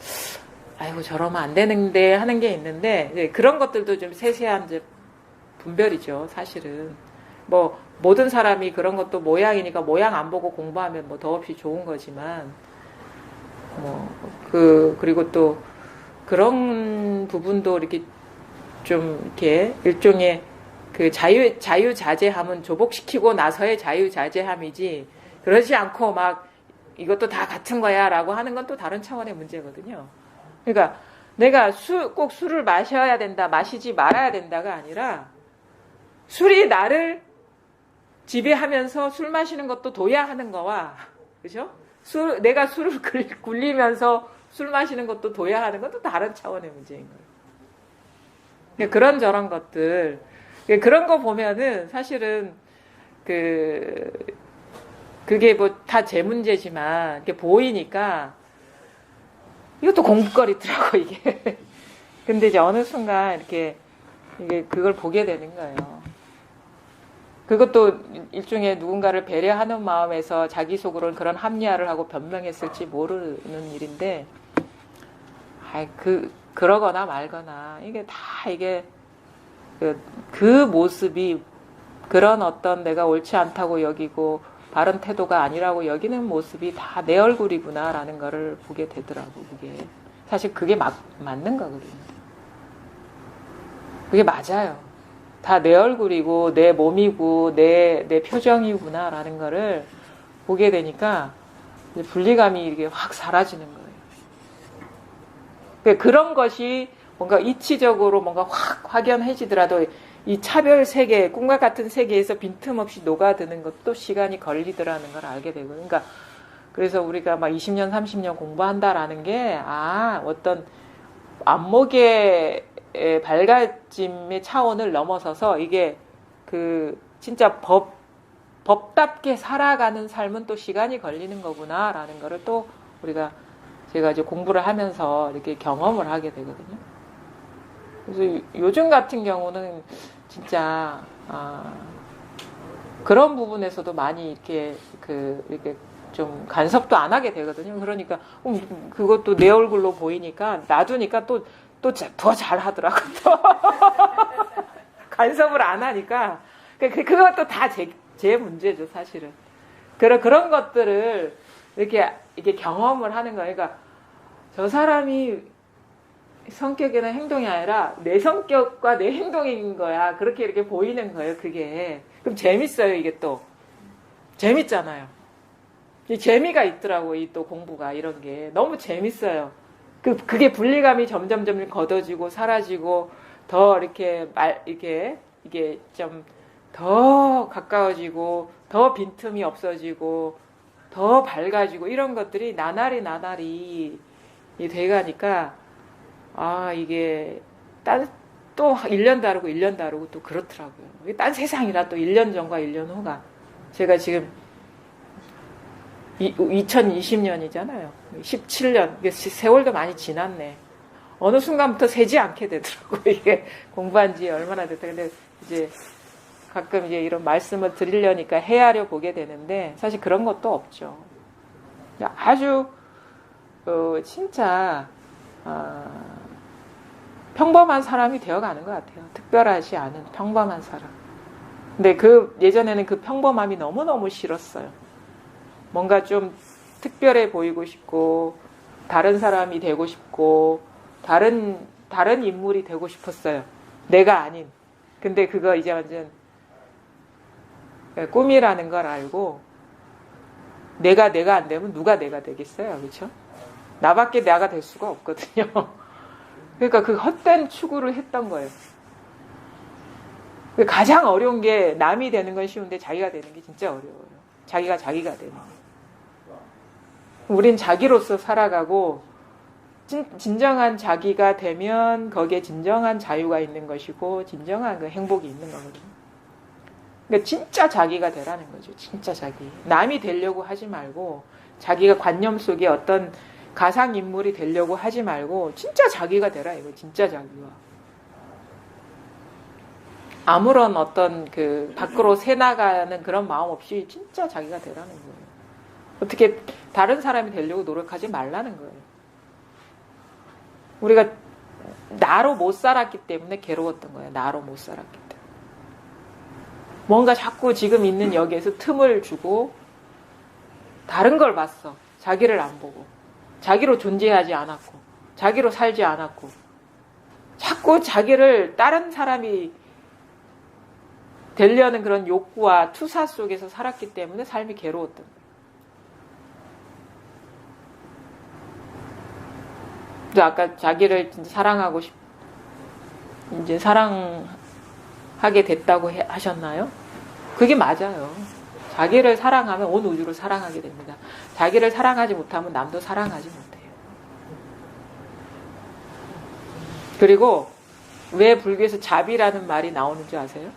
아이고 저러면 안 되는데 하는 게 있는데, 그런 것들도 좀 세세한 이제 분별이죠. 사실은 뭐 모든 사람이 그런 것도 모양이니까 모양 안 보고 공부하면 뭐 더없이 좋은 거지만, 그리고 또 그런 부분도 이렇게 좀 이렇게 일종의 그 자유자재함은 조복시키고 나서의 자유자재함이지, 그러지 않고 막 이것도 다 같은 거야 라고 하는 건 또 다른 차원의 문제거든요. 그러니까 내가 꼭 술을 마셔야 된다, 마시지 말아야 된다가 아니라, 술이 나를 지배하면서 술 마시는 것도 둬야 하는 거와, 그죠? 내가 술을 굴리면서 술 마시는 것도 둬야 하는 것도 다른 차원의 문제인 거예요. 그러니까 그런저런 것들, 그런 거 보면은 사실은 그게 뭐 다 제 문제지만 이렇게 보이니까 이것도 공부거리더라고, 이게. 근데 이제 어느 순간 이게 그걸 보게 되는 거예요. 그것도 일종의 누군가를 배려하는 마음에서 자기 속으로는 그런 합리화를 하고 변명했을지 모르는 일인데, 그러거나 말거나, 이게 다 그 모습이 그런 어떤 내가 옳지 않다고 여기고 바른 태도가 아니라고 여기는 모습이 다 내 얼굴이구나라는 거를 보게 되더라고. 그게 사실 그게 맞는 거거든요. 그게 맞아요. 다 내 얼굴이고 내 몸이고 내 표정이구나라는 거를 보게 되니까 분리감이 이게 확 사라지는 거예요. 그러니까 그런 것이 뭔가 이치적으로 뭔가 확 확연해지더라도 이 차별 세계, 꿈과 같은 세계에서 빈틈없이 녹아드는 것도 시간이 걸리더라는 걸 알게 되고, 그러니까 그래서 우리가 막 20년, 30년 공부한다라는 게, 어떤 안목의 발가짐의 차원을 넘어서서 이게 진짜 법답게 살아가는 삶은 또 시간이 걸리는 거구나라는 거를 또 제가 이제 공부를 하면서 이렇게 경험을 하게 되거든요. 그래서 요즘 같은 경우는 진짜 그런 부분에서도 많이 이렇게 좀 간섭도 안 하게 되거든요. 그러니까 그것도 내 얼굴로 보이니까 놔두니까 또 더 잘하더라고. 또 간섭을 안 하니까 그것도 다 제 문제죠, 사실은. 그런 것들을 이렇게 경험을 하는 거예요. 그러니까 저 사람이 성격이나 행동이 아니라 내 성격과 내 행동인 거야. 그렇게 이렇게 보이는 거예요, 그게. 그럼 재밌어요, 이게 또. 재밌잖아요. 이 재미가 있더라고, 이 또 공부가, 이런 게. 너무 재밌어요. 그게 분리감이 점점 걷어지고 사라지고 더 이렇게 이게 좀 더 가까워지고 더 빈틈이 없어지고 더 밝아지고 이런 것들이 나날이 돼가니까 이게 또 1년 다르고 1년 다르고 또 그렇더라고요. 이게 딴 세상이라 또 1년 전과 1년 후가 제가 지금 2020년이잖아요. 17년 세월도 많이 지났네. 어느 순간부터 세지 않게 되더라고요. 이게 공부한 지 얼마나 됐다. 근데 이제 가끔 이제 이런 말씀을 드리려니까 헤아려 보게 되는데 사실 그런 것도 없죠. 아주 진짜 평범한 사람이 되어가는 것 같아요. 특별하지 않은 평범한 사람. 근데 예전에는 그 평범함이 너무너무 싫었어요. 뭔가 좀 특별해 보이고 싶고 다른 사람이 되고 싶고 다른 인물이 되고 싶었어요. 내가 아닌. 근데 그거 이제 완전 꿈이라는 걸 알고 내가 안 되면 누가 내가 되겠어요. 그렇죠? 나밖에 내가 될 수가 없거든요. 그러니까 그 헛된 추구를 했던 거예요. 가장 어려운 게 남이 되는 건 쉬운데 자기가 되는 게 진짜 어려워요. 자기가 되는 거. 우린 자기로서 살아가고 진정한 자기가 되면 거기에 진정한 자유가 있는 것이고 진정한 그 행복이 있는 거거든요. 그러니까 진짜 자기가 되라는 거죠. 진짜 자기. 남이 되려고 하지 말고 자기가 관념 속에 어떤 가상인물이 되려고 하지 말고 진짜 자기가 되라 이거. 진짜 자기가. 아무런 어떤 밖으로 새나가는 그런 마음 없이 진짜 자기가 되라는 거예요. 어떻게 다른 사람이 되려고 노력하지 말라는 거예요. 우리가 나로 못 살았기 때문에 괴로웠던 거예요. 나로 못 살았기 때문에. 뭔가 자꾸 지금 있는 여기에서 틈을 주고 다른 걸 봤어. 자기를 안 보고. 자기로 존재하지 않았고. 자기로 살지 않았고. 자꾸 자기를 다른 사람이 되려는 그런 욕구와 투사 속에서 살았기 때문에 삶이 괴로웠던 거예요. 아까 자기를 사랑하고 이제 사랑하게 됐다고 하셨나요? 그게 맞아요. 자기를 사랑하면 온 우주를 사랑하게 됩니다. 자기를 사랑하지 못하면 남도 사랑하지 못해요. 그리고 왜 불교에서 자비라는 말이 나오는 줄 아세요?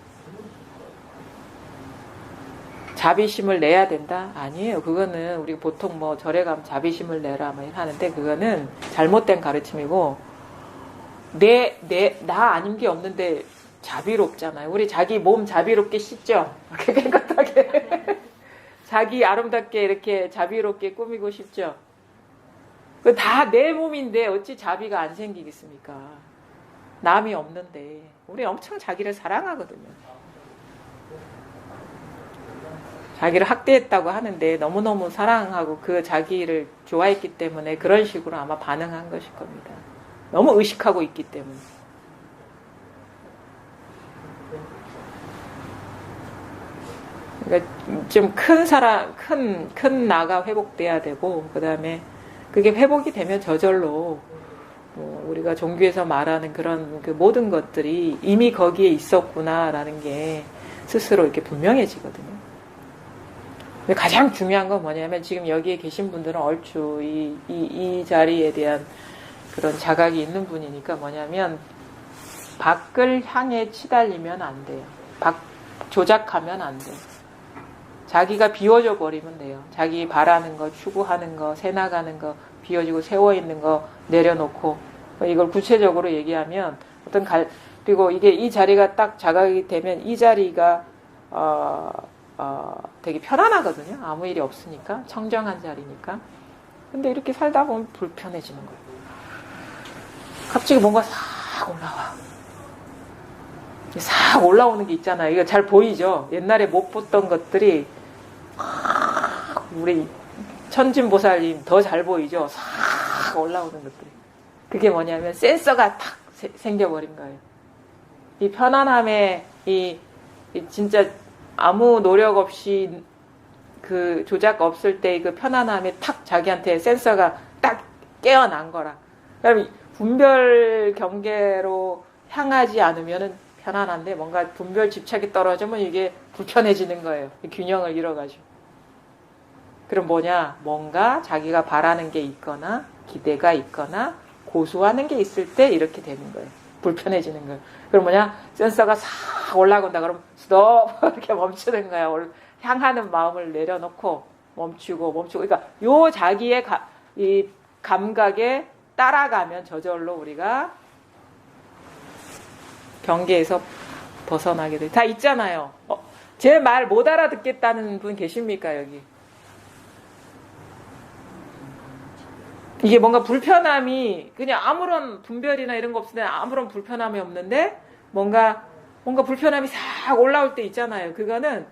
자비심을 내야 된다? 아니에요. 그거는 우리 보통 절에 가면 자비심을 내라 하는데 그거는 잘못된 가르침이고 나 아닌 게 없는데 자비롭잖아요. 우리 자기 몸 자비롭게 씻죠? 이렇게 깨끗하게 자기 아름답게 이렇게 자비롭게 꾸미고 싶죠? 다 내 몸인데 어찌 자비가 안 생기겠습니까? 남이 없는데 우리 엄청 자기를 사랑하거든요. 자기를 학대했다고 하는데 너무너무 사랑하고 그 자기를 좋아했기 때문에 그런 식으로 아마 반응한 것일 겁니다. 너무 의식하고 있기 때문에. 그러니까 좀 큰 나가 회복돼야 되고, 그 다음에 그게 회복이 되면 저절로 우리가 종교에서 말하는 그런 그 모든 것들이 이미 거기에 있었구나라는 게 스스로 이렇게 분명해지거든요. 가장 중요한 건 뭐냐면 지금 여기에 계신 분들은 얼추 이 자리에 대한 그런 자각이 있는 분이니까 뭐냐면 밖을 향해 치달리면 안 돼요. 조작하면 안 돼요. 자기가 비워져 버리면 돼요. 자기 바라는 거, 추구하는 거, 새나가는 거, 비워지고 세워있는 거 내려놓고 이걸 구체적으로 얘기하면 그리고 이게 이 자리가 딱 자각이 되면 이 자리가 되게 편안하거든요. 아무 일이 없으니까. 청정한 자리니까. 근데 이렇게 살다 보면 불편해지는 거예요. 갑자기 뭔가 싹 올라와. 싹 올라오는 게 있잖아요. 이거 잘 보이죠? 옛날에 못 봤던 것들이 우리 천진보살님 더 잘 보이죠? 싹 올라오는 것들이. 그게 뭐냐면 센서가 탁 생겨버린 거예요. 이 편안함에 진짜 아무 노력 없이 조작 없을 때 그 편안함에 탁 자기한테 센서가 딱 깨어난 거라. 그럼 분별 경계로 향하지 않으면은 편안한데 뭔가 분별 집착이 떨어지면 이게 불편해지는 거예요. 균형을 잃어가지고. 그럼 뭐냐? 뭔가 자기가 바라는 게 있거나 기대가 있거나 고수하는 게 있을 때 이렇게 되는 거예요. 불편해지는 거예요. 그럼 뭐냐? 센서가 싹 올라간다 그러면 스톱 이렇게 멈추는 거야. 향하는 마음을 내려놓고 멈추고. 그러니까 요 자기의 이 감각에 따라가면 저절로 우리가 경계에서 벗어나게 돼. 다 있잖아요. 제 말 못 알아듣겠다는 분 계십니까 여기? 이게 뭔가 불편함이 그냥 아무런 분별이나 이런 거 없을 때 아무런 불편함이 없는데 뭔가 불편함이 싹 올라올 때 있잖아요. 그거는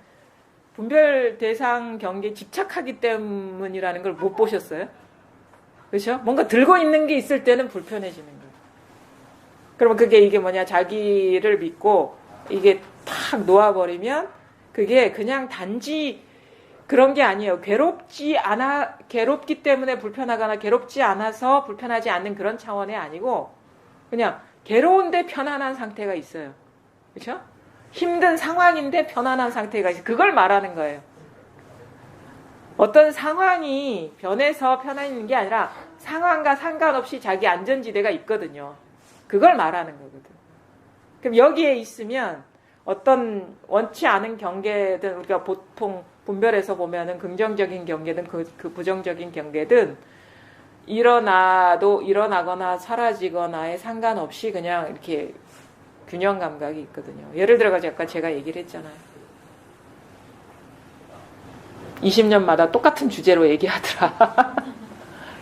분별 대상 경계에 집착하기 때문이라는 걸 못 보셨어요? 그렇죠? 뭔가 들고 있는 게 있을 때는 불편해지는 거예요. 그러면 이게 뭐냐? 자기를 믿고 이게 탁 놓아버리면 그게 그냥 단지 그런 게 아니에요. 괴롭기 때문에 불편하거나 괴롭지 않아서 불편하지 않는 그런 차원이 아니고 그냥 괴로운데 편안한 상태가 있어요. 그렇죠? 힘든 상황인데 편안한 상태가 있어요. 그걸 말하는 거예요. 어떤 상황이 변해서 편안한 게 아니라 상황과 상관없이 자기 안전지대가 있거든요. 그걸 말하는 거거든. 그럼 여기에 있으면 어떤 원치 않은 경계든 우리가 보통 분별해서 보면은 긍정적인 경계든 그 부정적인 경계든 일어나거나 사라지거나에 상관없이 그냥 이렇게 균형 감각이 있거든요. 예를 들어가지고 아까 제가 얘기를 했잖아요. 20년마다 똑같은 주제로 얘기하더라.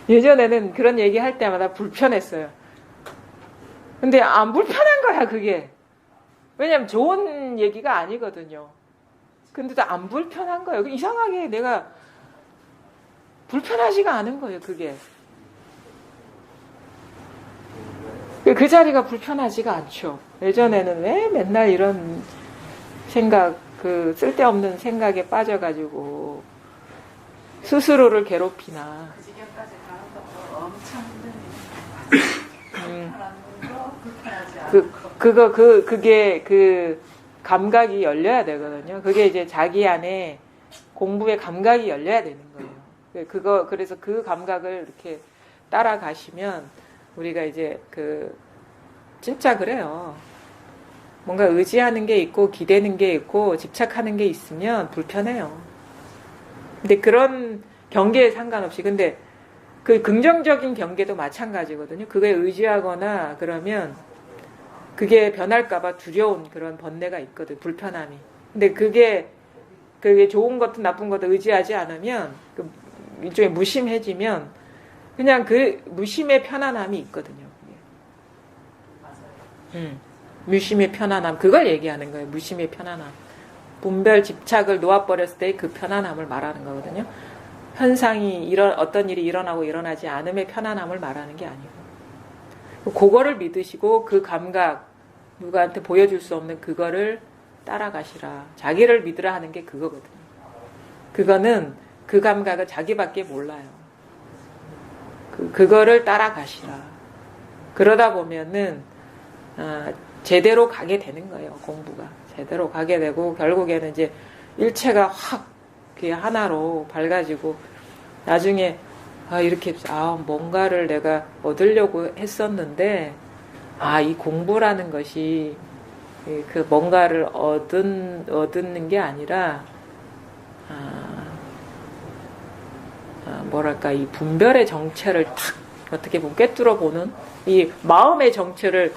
예전에는 그런 얘기 할 때마다 불편했어요. 근데 안 불편한 거야 그게. 왜냐면 좋은 얘기가 아니거든요. 근데도 안 불편한 거예요. 이상하게 내가 불편하지가 않은 거예요, 그게. 그 자리가 불편하지가 않죠. 예전에는 왜 맨날 이런 생각, 쓸데없는 생각에 빠져가지고 스스로를 괴롭히나. 그 지경까지 가는 것도 엄청 힘드네요. 그게 감각이 열려야 되거든요. 그게 이제 자기 안에 공부의 감각이 열려야 되는 거예요. 그래서 그 감각을 이렇게 따라가시면 우리가 이제 진짜 그래요. 뭔가 의지하는 게 있고 기대는 게 있고 집착하는 게 있으면 불편해요. 근데 그런 경계에 상관없이 근데 그 긍정적인 경계도 마찬가지거든요. 그거에 의지하거나 그러면 그게 변할까봐 두려운 그런 번뇌가 있거든, 불편함이. 근데 그게 좋은 것도 나쁜 것도 의지하지 않으면, 일종의 무심해지면, 그냥 그 무심의 편안함이 있거든요. 무심의 편안함. 그걸 얘기하는 거예요, 무심의 편안함. 분별 집착을 놓아버렸을 때 그 편안함을 말하는 거거든요. 현상이, 어떤 일이 일어나고 일어나지 않음의 편안함을 말하는 게 아니고. 그거를 믿으시고 그 감각, 누구한테 보여줄 수 없는 그거를 따라가시라. 자기를 믿으라 하는 게 그거거든요. 그거는 그 감각을 자기밖에 몰라요. 그거를 따라가시라. 그러다 보면은 제대로 가게 되는 거예요. 공부가 제대로 가게 되고 결국에는 이제 일체가 확 하나로 밝아지고 나중에 이렇게 뭔가를 내가 얻으려고 했었는데 이 공부라는 것이 그 뭔가를 얻는 게 아니라 뭐랄까 이 분별의 정체를 탁 어떻게 보면 꿰뚫어 보는 이 마음의 정체를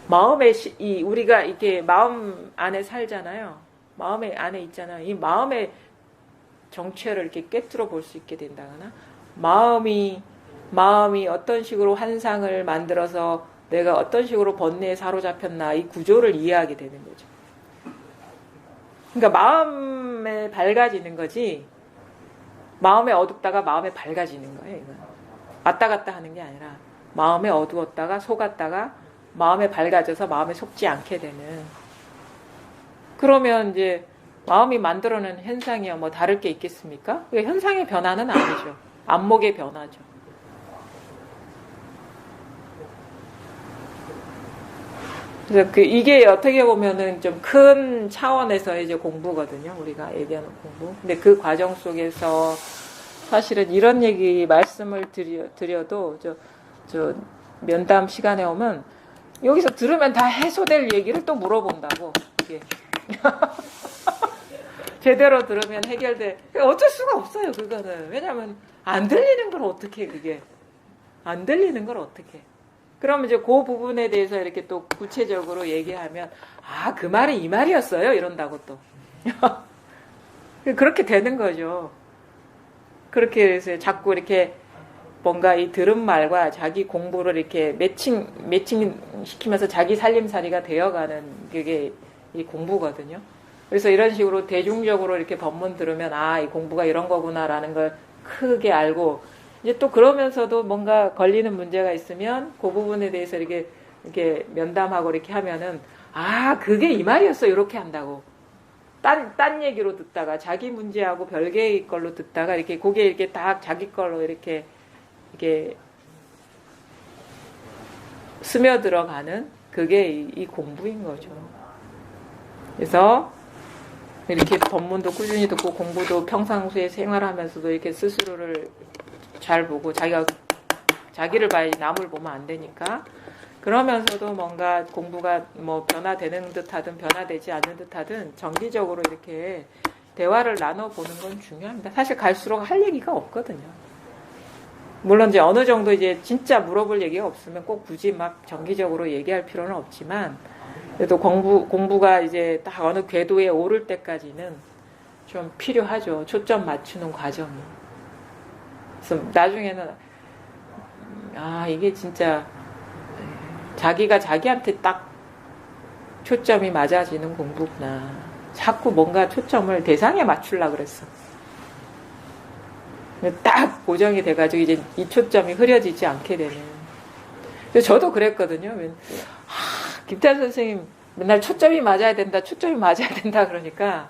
우리가 이렇게 마음 안에 살잖아요. 마음의 안에 있잖아요. 이 마음의 정체를 이렇게 꿰뚫어 볼 수 있게 된다거나 마음이 어떤 식으로 환상을 만들어서 내가 어떤 식으로 번뇌에 사로잡혔나 이 구조를 이해하게 되는 거죠. 그러니까 마음에 밝아지는 거지 마음에 어둡다가 마음에 밝아지는 거예요. 이건. 왔다 갔다 하는 게 아니라 마음에 어두웠다가 속았다가 마음에 밝아져서 마음에 속지 않게 되는. 그러면 이제 마음이 만들어낸 현상이야 뭐 다를 게 있겠습니까? 현상의 변화는 아니죠. 안목의 변화죠. 그래서 이게 어떻게 보면은 좀 큰 차원에서 이제 공부거든요. 우리가 얘기하는 공부. 근데 그 과정 속에서 사실은 이런 얘기 말씀을 드려도 저 면담 시간에 오면 여기서 들으면 다 해소될 얘기를 또 물어본다고. 이게. 제대로 들으면 해결돼. 어쩔 수가 없어요, 그거는. 왜냐면 안 들리는 걸 어떻게 그게. 안 들리는 걸 어떻게. 그러면 이제 그 부분에 대해서 이렇게 또 구체적으로 얘기하면 아, 그 말이 이 말이었어요. 이런다고 또. 그렇게 되는 거죠. 그렇게 해서 자꾸 이렇게 뭔가 이 들은 말과 자기 공부를 이렇게 매칭 시키면서 자기 살림살이가 되어가는 그게 이 공부거든요. 그래서 이런 식으로 대중적으로 이렇게 법문 들으면 아, 이 공부가 이런 거구나라는 걸 크게 알고 이제 또 그러면서도 뭔가 걸리는 문제가 있으면 그 부분에 대해서 이렇게 면담하고 이렇게 하면은 아, 그게 이 말이었어. 이렇게 한다고. 딴 얘기로 듣다가 자기 문제하고 별개의 걸로 듣다가 이렇게 그게 이렇게 딱 자기 걸로 이렇게 스며들어가는 그게 이 공부인 거죠. 그래서 이렇게 법문도 꾸준히 듣고 공부도 평상시에 생활하면서도 이렇게 스스로를 잘 보고 자기를 봐야지 남을 보면 안 되니까 그러면서도 뭔가 공부가 뭐 변화되는 듯하든 변화되지 않는 듯하든 정기적으로 이렇게 대화를 나눠보는 건 중요합니다. 사실 갈수록 할 얘기가 없거든요. 물론 이제 어느 정도 이제 진짜 물어볼 얘기가 없으면 꼭 굳이 막 정기적으로 얘기할 필요는 없지만 그래도 공부가 이제 딱 어느 궤도에 오를 때까지는 좀 필요하죠. 초점 맞추는 과정이. 그래서 나중에는 아, 이게 진짜 자기가 자기한테 딱 초점이 맞아지는 공부구나. 자꾸 뭔가 초점을 대상에 맞추려고 그랬어. 딱 고정이 돼가지고 이제 이 초점이 흐려지지 않게 되는. 저도 그랬거든요. 김태환 선생님 맨날 초점이 맞아야 된다, 초점이 맞아야 된다 그러니까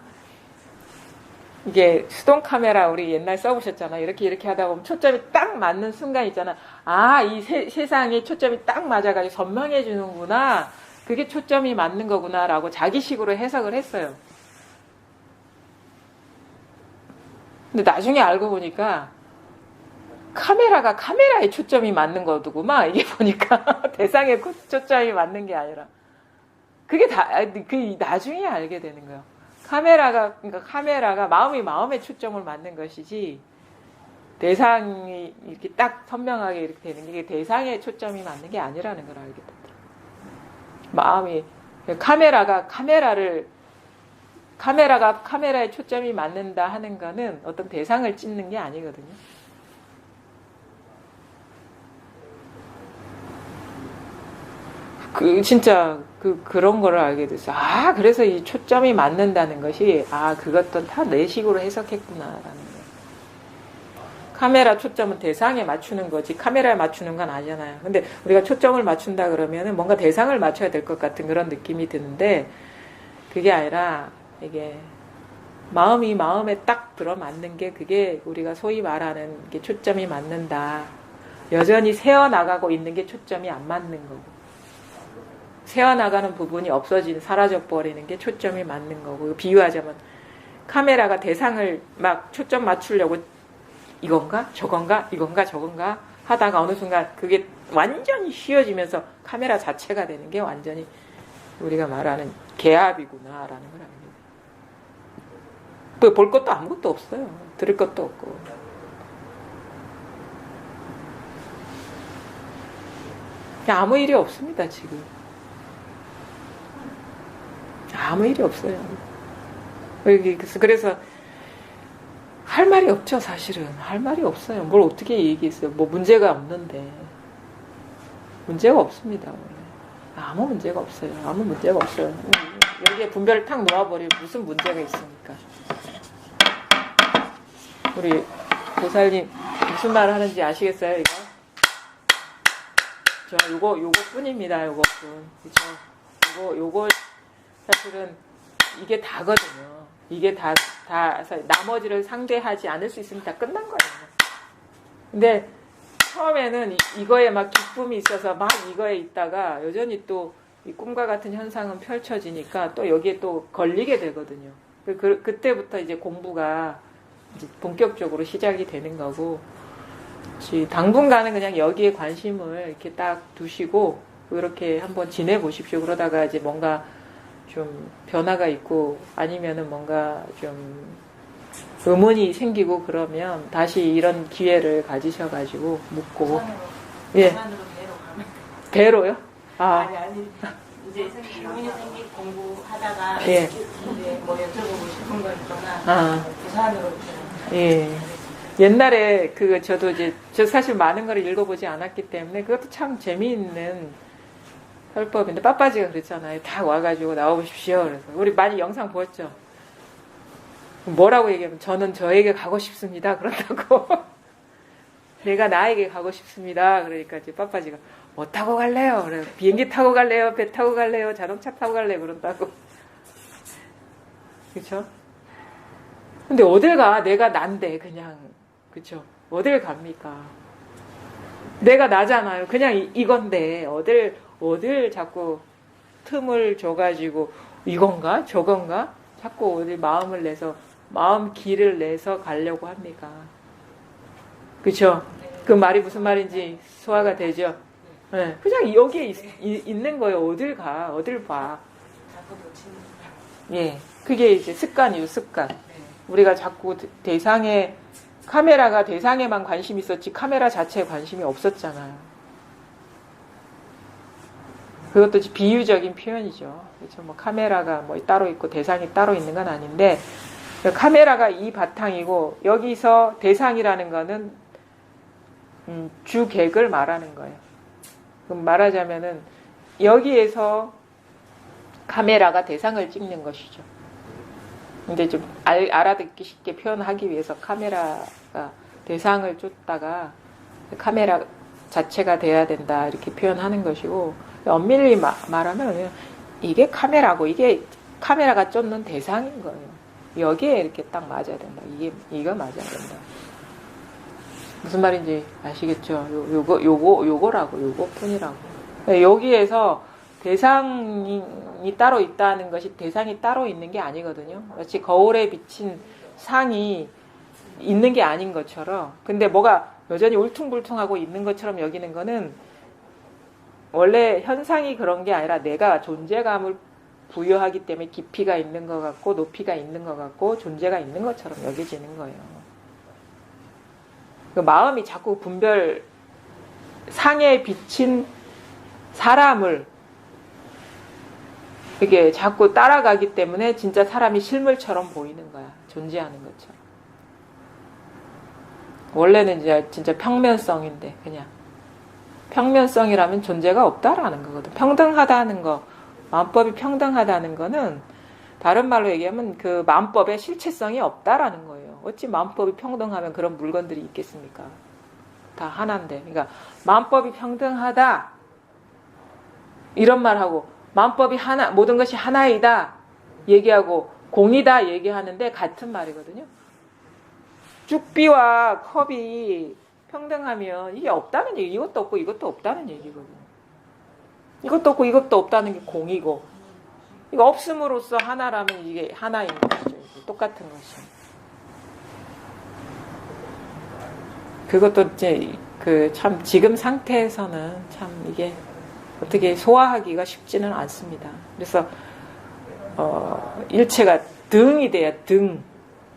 이게 수동 카메라 우리 옛날 써보셨잖아요. 이렇게 하다 보면 초점이 딱 맞는 순간 있잖아. 아, 이 세상에 초점이 딱 맞아가지고 선명해 주는구나. 그게 초점이 맞는 거구나라고 자기식으로 해석을 했어요. 근데 나중에 알고 보니까 카메라가 카메라에 초점이 맞는 거더구만. 이게 보니까 대상에 초점이 맞는 게 아니라 그게 그 나중에 알게 되는 거예요. 그러니까 카메라가 마음에 초점을 맞는 것이지 대상이 이렇게 딱 선명하게 이렇게 되는 게 대상에 초점이 맞는 게 아니라는 걸 알게 되더라고요. 카메라가 카메라에 초점이 맞는다 하는 거는 어떤 대상을 찍는 게 아니거든요. 진짜 그런 거를 알게 됐어요. 아, 그래서 이 초점이 맞는다는 것이 아, 그것도 다 내 식으로 해석했구나라는 거예요. 카메라 초점은 대상에 맞추는 거지 카메라에 맞추는 건 아니잖아요. 근데 우리가 초점을 맞춘다 그러면은 뭔가 대상을 맞춰야 될 것 같은 그런 느낌이 드는데 그게 아니라 이게 마음에 딱 들어맞는 게 그게 우리가 소위 말하는 게 초점이 맞는다. 여전히 새어나가고 있는 게 초점이 안 맞는 거고 새어나가는 부분이 사라져버리는 게 초점이 맞는 거고 비유하자면 카메라가 대상을 막 초점 맞추려고 이건가 저건가 하다가 어느 순간 그게 완전히 휘어지면서 카메라 자체가 되는 게 완전히 우리가 말하는 개압이구나라는 걸 압니다. 볼 것도 아무것도 없어요. 들을 것도 없고. 아무 일이 없습니다, 지금. 아무 일이 없어요. 그래서 할 말이 없죠, 사실은. 할 말이 없어요. 뭘 어떻게 얘기했어요. 뭐 문제가 없는데. 문제가 없습니다. 아무 문제가 없어요. 아무 문제가 없어요. 여기에 분별을 탁 놓아버리면 무슨 문제가 있습니까? 우리 보살님 무슨 말 하는지 아시겠어요, 이거? 요거뿐입니다, 요거뿐. 그죠? 요거 사실은 이게 다거든요. 이게 다 나머지를 상대하지 않을 수 있으면 다 끝난 거예요. 근데 처음에는 이거에 막 기쁨이 있어서 막 이거에 있다가 여전히 또 이 꿈과 같은 현상은 펼쳐지니까 또 여기에 또 걸리게 되거든요. 그때부터 이제 공부가 이제 본격적으로 시작이 되는 거고, 당분간은 그냥 여기에 관심을 이렇게 딱 두시고 이렇게 한번 지내보십시오. 그러다가 이제 뭔가 좀 변화가 있고 아니면은 뭔가 좀 의문이 생기고 그러면 다시 이런 기회를 가지셔가지고 묻고. 예. 부산으로 배로 가면. 배로요? 아니 이제 의문이 생기 공부하다가 예. 이제 뭐 여쭤보고 싶은 거 있거나 부산으로 예. 옛날에 저 사실 많은 걸 읽어보지 않았기 때문에 그것도 참 재미있는 설법인데, 빠빠지가 그랬잖아요. 다 와가지고 나와보십시오. 그래서 우리 많이 영상 보았죠. 뭐라고 얘기하면 저는 저에게 가고 싶습니다. 그런다고. 내가 나에게 가고 싶습니다. 그러니까 이제 빠빠지가 뭐 타고 갈래요? 그래요. 비행기 타고 갈래요? 배 타고 갈래요? 자동차 타고 갈래요? 그런다고. 그쵸? 근데 어딜 가? 내가 난데 그냥. 그쵸? 어딜 갑니까? 내가 나잖아요. 그냥 이건데 어딜 자꾸 틈을 줘가지고 이건가? 저건가? 자꾸 어디 마음 길을 내서 가려고 합니까? 그쵸? 그 말이 무슨 말인지 소화가 되죠? 네. 그냥 여기에 있는 거예요. 어딜 가? 어딜 봐? 자꾸 놓치는 예. 그게 이제 습관이죠, 습관. 우리가 자꾸 카메라가 대상에만 관심이 있었지 카메라 자체에 관심이 없었잖아요. 그것도 비유적인 표현이죠. 그렇죠? 뭐 카메라가 뭐 따로 있고 대상이 따로 있는 건 아닌데, 카메라가 이 바탕이고 여기서 대상이라는 거는 주객을 말하는 거예요. 그럼 말하자면은 여기에서 카메라가 대상을 찍는 것이죠. 근데 좀 알아듣기 쉽게 표현하기 위해서 카메라가 대상을 쫓다가 카메라 자체가 돼야 된다 이렇게 표현하는 것이고, 엄밀히 말하면 이게 카메라고 이게 카메라가 쫓는 대상인 거예요. 여기에 이렇게 딱 맞아야 된다. 이거 맞아야 된다. 무슨 말인지 아시겠죠? 요거뿐이라고. 여기에서 대상이 따로 있다는 것이 대상이 따로 있는 게 아니거든요. 마치 거울에 비친 상이 있는 게 아닌 것처럼, 근데 뭐가 여전히 울퉁불퉁하고 있는 것처럼 여기는 거는 원래 현상이 그런 게 아니라 내가 존재감을 부여하기 때문에 깊이가 있는 것 같고 높이가 있는 것 같고 존재가 있는 것처럼 여겨지는 거예요. 그 마음이 자꾸 상에 비친 사람을 이게 자꾸 따라가기 때문에 진짜 사람이 실물처럼 보이는 거야. 존재하는 것처럼. 원래는 이제 진짜 평면성인데 그냥 평면성이라면 존재가 없다라는 거거든. 평등하다는 거, 마음법이 평등하다는 거는 다른 말로 얘기하면 그 마음법에 실체성이 없다라는 거예요. 어찌 마음법이 평등하면 그런 물건들이 있겠습니까? 다 하나인데. 그러니까 마음법이 평등하다 이런 말하고 마음법이 하나, 모든 것이 하나이다 얘기하고 공이다 얘기하는데 같은 말이거든요. 죽비와 컵이 평등하면 이게 없다는 얘기, 이것도 없고 이것도 없다는 얘기거든요. 이것도 없고 이것도 없다는 게 공이고, 이거 없음으로써 하나라면 이게 하나인 것이죠. 똑같은 것이. 그것도 이제 참 지금 상태에서는 참 이게 어떻게 소화하기가 쉽지는 않습니다. 그래서 일체가 등이 돼야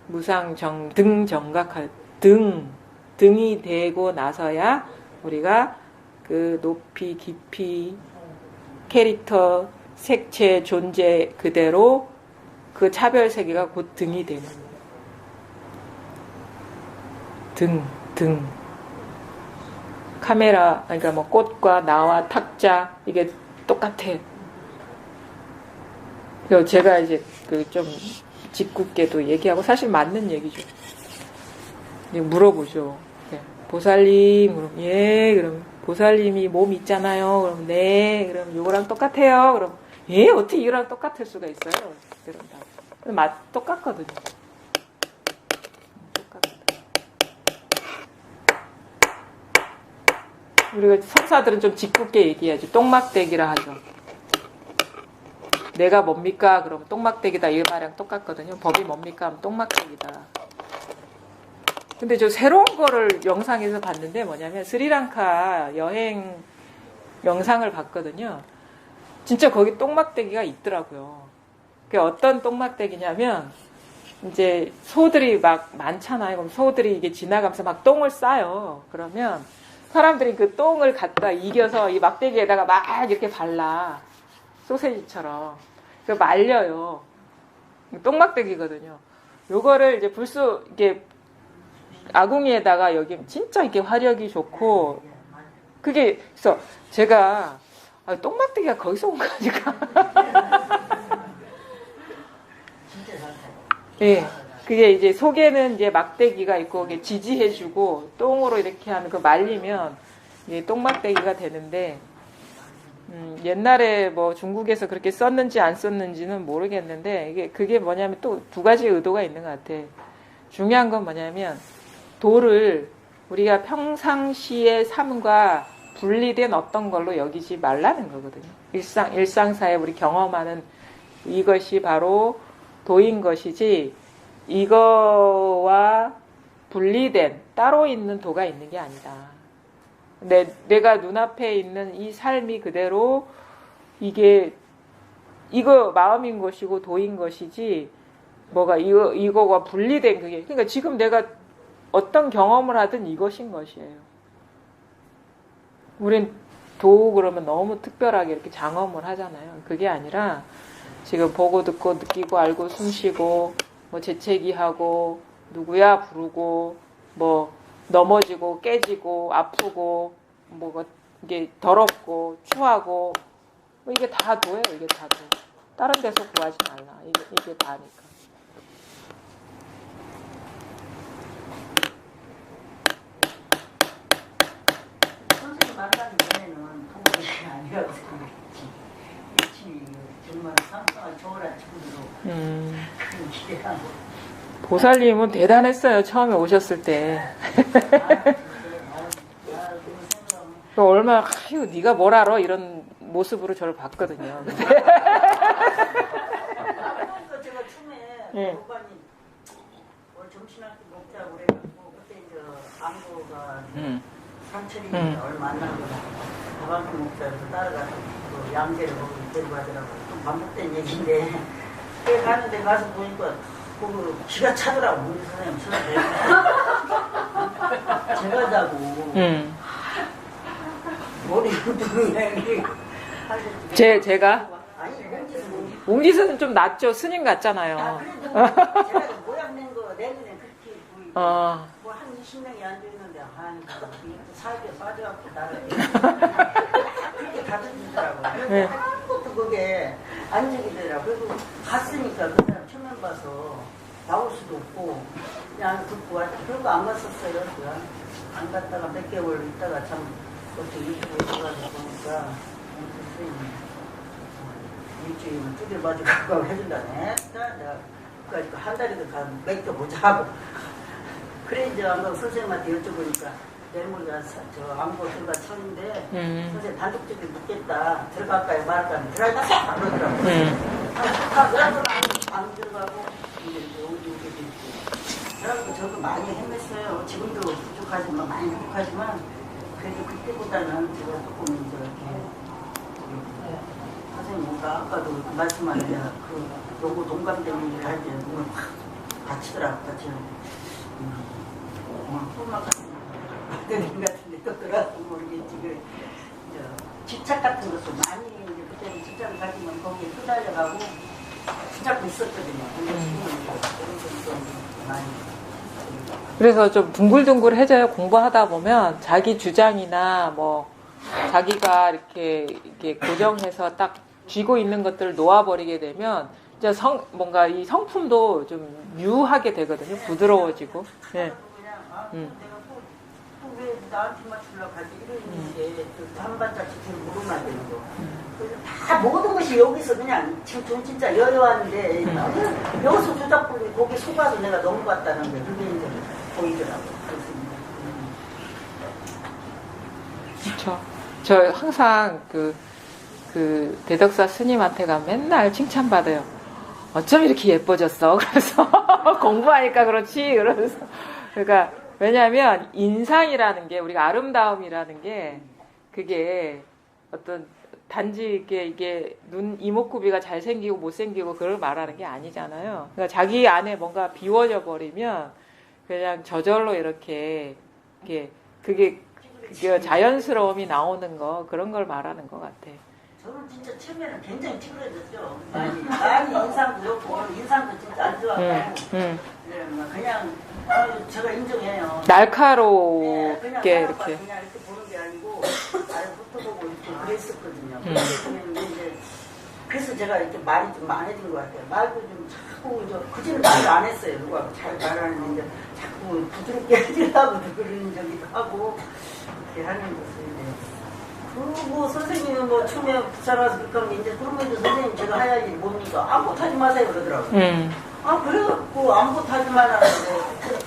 무상정 등정각할 등이 되고 나서야 우리가 그 높이 깊이 캐릭터 색채 존재 그대로 그 차별 세계가 곧 등이 되는 거예요. 등 카메라, 그러니까 뭐 꽃과 나와 탁자 이게 똑같아. 그래서 제가 이제 좀 짓궂게도 얘기하고 사실 맞는 얘기죠. 물어보죠. 네. 보살님, 그럼 예, 그럼 보살님이 몸 있잖아요. 그럼 네, 그럼 이거랑 똑같아요. 그럼 예, 어떻게 이거랑 똑같을 수가 있어요? 이런다. 똑같거든요. 우리가 성사들은 좀 짓궂게 얘기하죠. 똥막대기라 하죠. 내가 뭡니까? 그러면 똥막대기다 이 말이랑 똑같거든요. 법이 뭡니까? 하면 똥막대기다. 근데 저 새로운 거를 영상에서 봤는데 뭐냐면 스리랑카 여행 영상을 봤거든요. 진짜 거기 똥막대기가 있더라고요. 그게 어떤 똥막대기냐면 이제 소들이 막 많잖아요. 그럼 소들이 이게 지나가면서 막 똥을 싸요. 그러면 사람들이 그 똥을 갖다 이겨서 이 막대기에다가 막 이렇게 발라. 소세지처럼. 그 말려요. 똥막대기거든요. 요거를 이제 이게 아궁이에다가 여기 진짜 이게 화력이 좋고 그게 그래서 제가 똥막대기가 거기서 온 거니까. 예. 그게 이제 속에는 이제 막대기가 있고 이게 지지해주고 똥으로 이렇게 하면 그 말리면 이게 똥막대기가 되는데 옛날에 뭐 중국에서 그렇게 썼는지 안 썼는지는 모르겠는데 그게 뭐냐면 또 두 가지 의도가 있는 것 같아. 중요한 건 뭐냐면 돌을 우리가 평상시의 삶과 분리된 어떤 걸로 여기지 말라는 거거든요. 일상사에 우리 경험하는 이것이 바로 도인 것이지 이거와 분리된 따로 있는 도가 있는 게 아니다. 내가 눈앞에 있는 이 삶이 그대로 이거 마음인 것이고 도인 것이지 뭐가 이거가 분리된 그게 그러니까 지금 내가 어떤 경험을 하든 이것인 것이에요. 우린 도 그러면 너무 특별하게 이렇게 장엄을 하잖아요. 그게 아니라 지금 보고 듣고 느끼고 알고 숨쉬고 뭐 재채기하고 누구야 부르고 뭐 넘어지고 깨지고 아프고 뭐 이게 더럽고 추하고 뭐 이게 다 도예요. 이게 다 도. 다른 데서 구하지 말라. 이게 다니까. 선생님 말하는 전에는 도움이 아니라고 생각했지. 일치 정말 상상을 초월한 정도로 큰 기대하고. 보살님은 대단했어요. 처음에 오셨을 때. 얼마나 아유 네가 뭘 알아 이런 모습으로 저를 봤거든요. 제가 처음에 오빠님 정신학교 먹자고 그래가지고 그때 이제 안구가 상처리 얼마 안 나는 거다. 밥한끼 먹자고 따라가서 그 양재를 먹으면 데리고 가더라고. 좀 반복된 얘기인데 그래 가는데 가서 보니까 거기 기가 차더라고. 우리 선생님 쳐다보고 제가 자고 머리 뚱뚱이 제가 아니 웅지스는 좀 낫죠. 스님 같잖아요. 제가 모양 낸거 내년에 그렇게 보이고 어. 뭐한 20명이 앉아있는데 사이에 빠져갖고 나를 그렇게 다듬더라고요. 네. 아무것도 그게 안 적이더라고요. 그리고 갔으니까 그 사람 처음 봐서 나올 수도 없고 그냥 듣고 왔지. 그런 거 안 갔었어요. 그냥 안 갔다가 몇 개월 있다가 참 어떻게 유튜브에 들어가서 보니까 선생님이 일주일은 두들 맞고 갖고 해준다네. 내가 그러니까 한 달이든 가면 맡겨보자 하고. 그래 이제 아까 선생님한테 여쭤보니까 내일 모레가 저 안보 들어가 쳤는데 선생님 단독적으로 묻겠다. 들어갈까요 말까요? 들어가자 그러더라고요. 그래서 안 들어가고 이제 오게 됐고. 그래갖고 저도 많이 헤맸어요. 지금도 부족하지만 많이 부족하지만 그래도 그때보다는 제가 조금 이렇게 선생님 아까도 말씀하신 그 너무 동감되는 일을 할 때 눈을 확 받치더라고. 같이 꿀맛 같은 막대기 같은데 또 들어가서 모르겠지. 그래 집착 같은 것도 많이 이제 그때는 집착을 가지면 거기에 휘달려가고 붙잡고 있었거든요. 근데 지금은 그런 것도 많이. 그래서 좀 둥글둥글해져요. 공부하다 보면 자기 주장이나 뭐 자기가 이렇게 고정해서 딱 쥐고 있는 것들을 놓아버리게 되면 이제 뭔가 이 성품도 좀 유하게 되거든요. 부드러워지고. 네. 왜 나한테만 주려고 하지? 이런 게 한 발자취 물어놔야 되는 거. 그래서 다 모든 것이 여기서 그냥 지금 진짜 여여한데 여기서 조작불이 거기 속아서 내가 넘어갔다는 게 그게 이제 보이더라고요. 그렇죠. 저 항상 그 그 대덕사 스님한테가 맨날 칭찬받아요. 어쩜 이렇게 예뻐졌어? 그래서 공부하니까 그렇지. 그러면서 그러니까 왜냐하면 인상이라는 게 우리가 아름다움이라는 게 그게 어떤 단지 이게 눈 이목구비가 잘생기고 못생기고 그걸 말하는 게 아니잖아요. 그러니까 자기 안에 뭔가 비워져 버리면 그냥 저절로 이렇게 그게 자연스러움이 나오는 거 그런 걸 말하는 것 같아. 저는 진짜 처음에는 굉장히 찌그러졌죠. 많이 인상도 좋고 인상도 진짜 안 좋아하고 그냥 제가 인정해요. 날카롭게 그냥 이렇게. 그냥 이렇게 보는 게 아니고 아래부터 보고 이렇게 그랬었거든요. 그래서 제가 이렇게 말이 좀 많아진 것 같아요. 말도 좀 자꾸 그전에 말을 안 했어요. 누가 잘 말하는데 자꾸 부드럽게 하려고 그러는 적이기도 하고 그렇게 하는 것을 뭐 선생님은 뭐 처음에 부산 와서 그렇게 하면 이제 그러면 선생님 제가 해야 할 일이 뭡니까? 아무것도 하지 마세요 그러더라고요. 아 그래갖고 아무것도 하지 말라는데 그때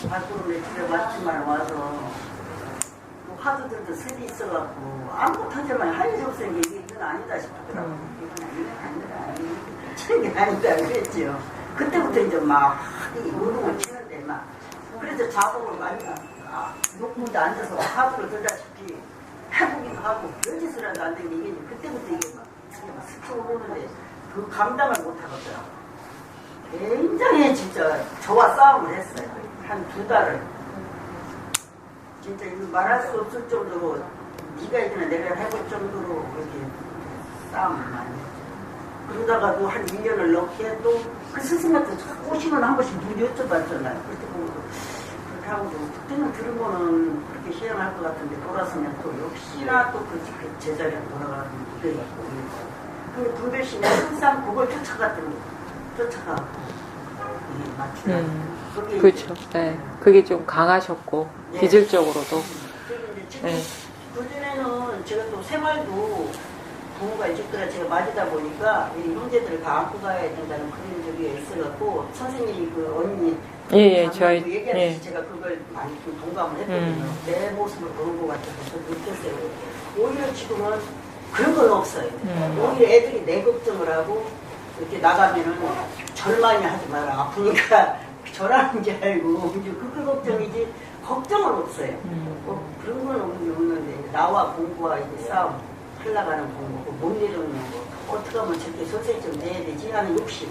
밥으로 집에 마치만 와서 뭐 화두들도 습이 있어갖고 아무것도 하지 마요. 할 일이 없으니까 이건 아니다 싶더라고요. 이건 치는 게 아니다 그랬지요. 그때부터 이제 막 우르고 치는데 막 그래서 자동으로 많이 녹문에 앉아서 화두를 들다시피 해보기도 하고 별짓을 해도 안 되는 게 이게 그때부터 이게 막 스쳐 오르는데 그 감당을 못 하겠더라고요. 굉장히 진짜 저와 싸움을 했어요. 한 2달을. 진짜 이거 말할 수 없을 정도로 네가 이기나 내가 해볼 정도로 이렇게 싸움을 많이 했죠. 그러다가도 한 1년을 넘게 또 그 스승한테 오시면 한 번씩 눈이 여쭤봤잖아요. 그때 보고 그렇게 하고 그때는 들으면은 그렇게 희한할 것 같은데 돌아서면 또 역시나 또 그 제자리에 돌아가는 무대가 보이고 근데 분별심이 항상 그걸 쫓아가더니 쫓아가고 맞추고 그렇죠. 네. 그게 좀 강하셨고 네. 기질적으로도. 지금 네. 그전에는 제가 또 생활도 부모가 이쪽들아 제가 맞이다 보니까 이 형제들을 다 안고 가야 된다는 그런 적이 있어갖고 선생님이 그 언니 저희 얘기하듯이 제가 그걸 많이 좀 동감을 했거든요. 내 모습을 보는 것 같아서 저도 느꼈어요. 오히려 지금은 그런 건 없어요. 오히려 애들이 내 걱정을 하고 이렇게 나가면은 절만이 하지 마라. 아프니까 절하는 줄 알고 이제 그 걱정이지 걱정은 없어요. 뭐 그런 건 없는데 나와 공부와 이제 싸움 흘러가는 공부 못 이루는 거 어떻게 하면 저렇게 선생님 좀 내야 되지 하는 욕심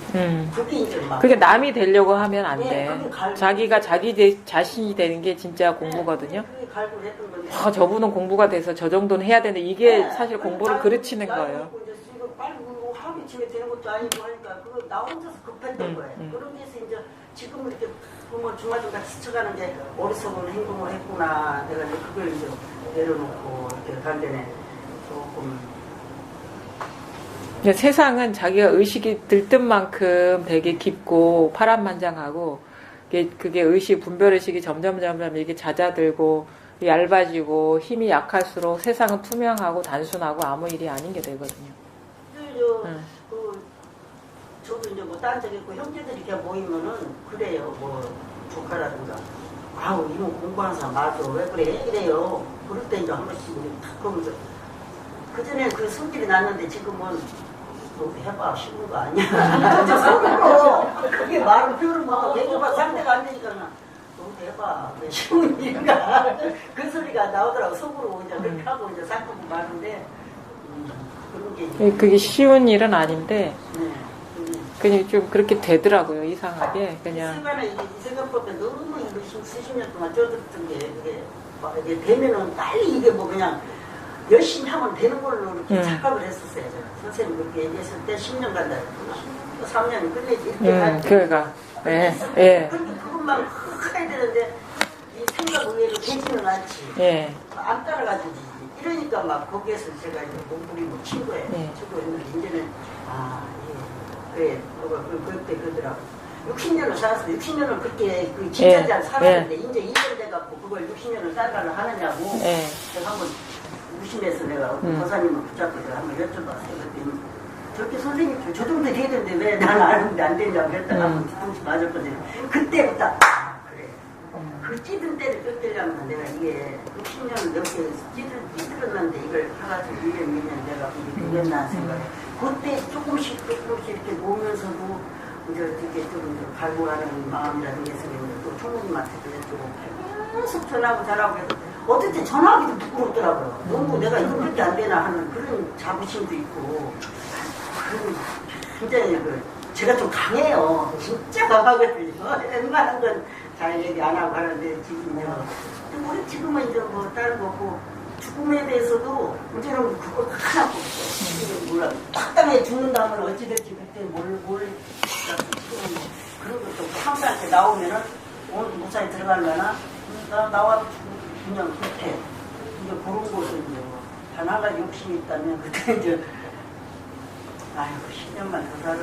그게 이제 막 그게 남이 되려고 하면 안 돼. 그게 자기가 자신이 되는 게 진짜 공부거든요. 그게 갈고 했던 건데 저분은 공부가 돼서 저 정도는 해야 되는데 이게 사실 공부를 그르치는 거예요. 이거 빨리 뭐 하루 집에 되는 것도 아니고 하니까 그거 나 혼자서 급했던 거예요. 그런 데서 이제 지금 이렇게 보면 중간중간 스쳐가는 게 어리석은 행동을 했구나. 내가 이제 그걸 이제 내려놓고 이렇게 갈 때는 조금 세상은 자기가 의식이 들뜬 만큼 되게 깊고 파란만장하고 그게 분별의식이 점점 이렇게 잦아들고 얇아지고 힘이 약할수록 세상은 투명하고 단순하고 아무 일이 아닌 게 되거든요. 저도 이제 뭐 딴 적 있고 형제들이 이렇게 모이면은 그래요. 뭐 조카라든가 아우 이모 공부하는 사람 맞아 왜 그래 이래요. 그럴 때 이제 한 번씩 우리 탁 보면서 그전에 그 성질이 났는데 지금은 너도 해봐 쉬운 거 아니야. 진짜 속으로 그게 말을 표현을 못하고 얘기해봐 상대가 안 되니까 너도 해봐 왜 쉬운 일인가 그 소리가 나오더라고. 속으로 이제 그렇게 하고 이제 싹하고 마는데 그런 게 이제 그게 쉬운 일은 아닌데 네. 그냥 좀 그렇게 되더라고요. 이상하게 그냥. 생각에 이 생각보다 너무 이거 수십 년 동안 쪄들었던 게 이게 막 이게 되면은 빨리 이게 뭐 그냥 열심히 하면 되는 걸로 이렇게 착각을 했었어요. 제가. 선생님 그렇게 얘기했을 때 10년 간다. 3년이 끝내지 이렇게 할 때. 그러니까 예. 그것만 해야 되는데 이 생각 의외로 되지는 않지. 예. 안 따라가지지. 이러니까 막 거기에서 제가 이제 공부를 뭐 친 거예요. 치고 있는데 이제는 그래, 그때 그러더라고. 60년을 살았어. 60년을 그렇게 진짜지 살았는데, 이제 2년 돼갖고 그걸 60년을 살아가려 하느냐고. 제가 한번 무심해서 내가 도사님을 붙잡고 제가 한번 여쭤봤어요. 그랬더니, 저렇게 선생님, 저 정도 돼야 되는데 왜 난 아는데 안 되냐고 했다가 한번 뒤통수 맞았거든요. 그때부터, 그래. 그 찌든 때를 끄려면 내가 이게 60년 넘게 찌들었는데 이걸 해가지고 1년, 2년 내가 이게 되겠나 생각해. 그때 조금씩 이렇게 보면서도 이제 어떻게 좀 갈구하는 마음이라든가 해서 또 총무님한테도 여쭤보고 계속 전화하고 해서 어떨 때 전화하기도 부끄럽더라고요. 너무 내가 이거밖에 안 되나 하는 그런 자부심도 있고 그런 굉장히 제가 좀 강해요. 진짜 강하거든요. 웬만한 건 잘 얘기 안 하고 하는데 지금은 이제 뭐 다른 거 없고 죽음에 대해서도 이제는 그거 하나도 없어. 몰라. 딱딱해 죽는다면 어찌될지 그때 뭘 그런 것도 항상 이렇게 나오면은 오늘 무사히 들어가려나 나와도 그냥 못해. 이제 그런 것은 이제 단 한 가지 욕심이 있다면 그때 이제 아이고 10년만 더 살아.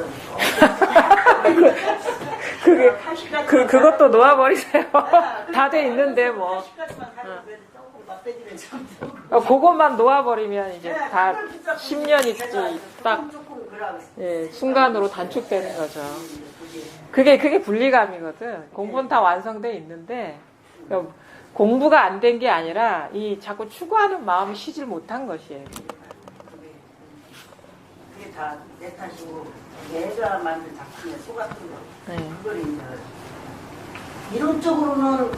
그것도 놓아버리세요. 다 돼 있는데 뭐. 그것만 놓아버리면 이제 다 10년 있지. 딱 예, 순간으로 단축되는 거죠. 그게 분리감이거든. 공부는 다 완성돼 있는데 공부가 안 된 게 아니라 이 자꾸 추구하는 마음이 쉬질 못한 것이에요. 그게 다 내 탓이고 내가 만든 작품에 속았던 거. 그걸 이제 이론적으로는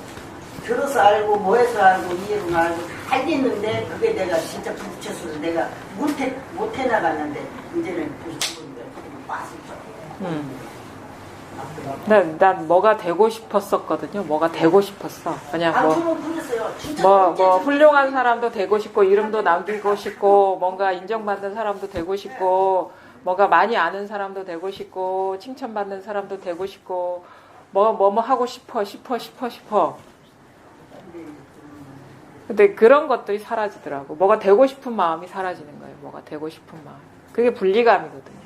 들어서 알고 뭐해서 알고 이해로 알고 다 알겠는데 그게 내가 진짜 부딪혀서 내가 못해 나갔는데 이제는 난 뭐가 되고 싶었었거든요. 뭐가 되고 싶었어. 그냥 뭐 훌륭한 사람도 되고 싶고 이름도 남기고 싶고 뭔가 인정받는 사람도 되고 싶고 뭐가 많이 아는 사람도 되고 싶고 칭찬받는 사람도 되고 싶고 뭐 하고 싶어. 근데 그런 것들이 사라지더라고. 뭐가 되고 싶은 마음이 사라지는 거예요. 뭐가 되고 싶은 마음. 그게 분리감이거든요.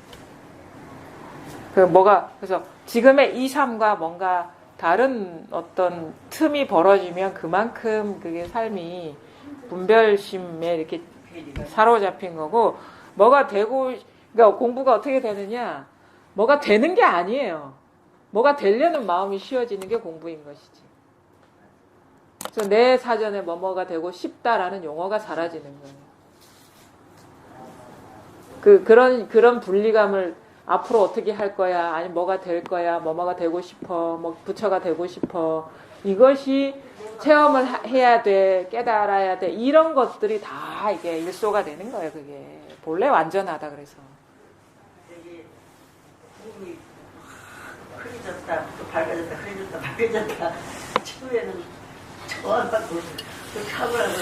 그래서 지금의 이 삶과 뭔가 다른 어떤 틈이 벌어지면 그만큼 그게 삶이 분별심에 이렇게 사로잡힌 거고, 그러니까 공부가 어떻게 되느냐, 뭐가 되는 게 아니에요. 뭐가 되려는 마음이 쉬워지는 게 공부인 것이지. 그래서 내 사전에 뭐가 되고 싶다라는 용어가 사라지는 거예요. 그런 분리감을 앞으로 어떻게 할 거야, 아니 뭐가 될 거야, 뭐가 되고 싶어, 뭐 부처가 되고 싶어, 이것이 체험을 해야 돼, 깨달아야 돼, 이런 것들이 다 이게 일소가 되는 거예요. 그게 본래 완전하다. 그래서 되게 몸이 흐려졌다, 또 밝아졌다, 흐려졌다, 밝아졌다. 처음에는 좋아하고 그 차분하고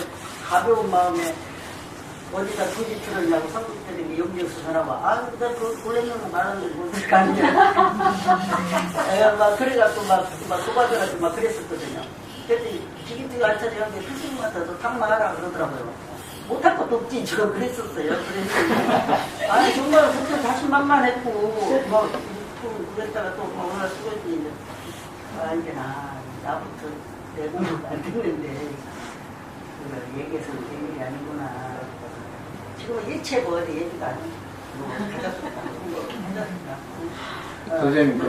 가벼운 마음에 어디다 굳이 들었냐고 성국들이 용기없어 전화와. 나 그 원래는 말하는 거 못할 거 아니냐. 막 그래갖고 막 속아져가지고 막 그랬었거든요. 그랬더니 기기티가 안 차지한 게 선생님한테도 탁 말하라 그러더라고요. 못할 것도 없지. 저 그랬었어요. 그래서 아니 정말 그때 자신만만했고 뭐 그랬다가 또 오늘 수고했지. 이제나 나부터 내 공부 안 듣는데 그걸 얘기해서는 될 일이 아니구나. 지금은 일체고 어디 얘기가 아니고 선생님,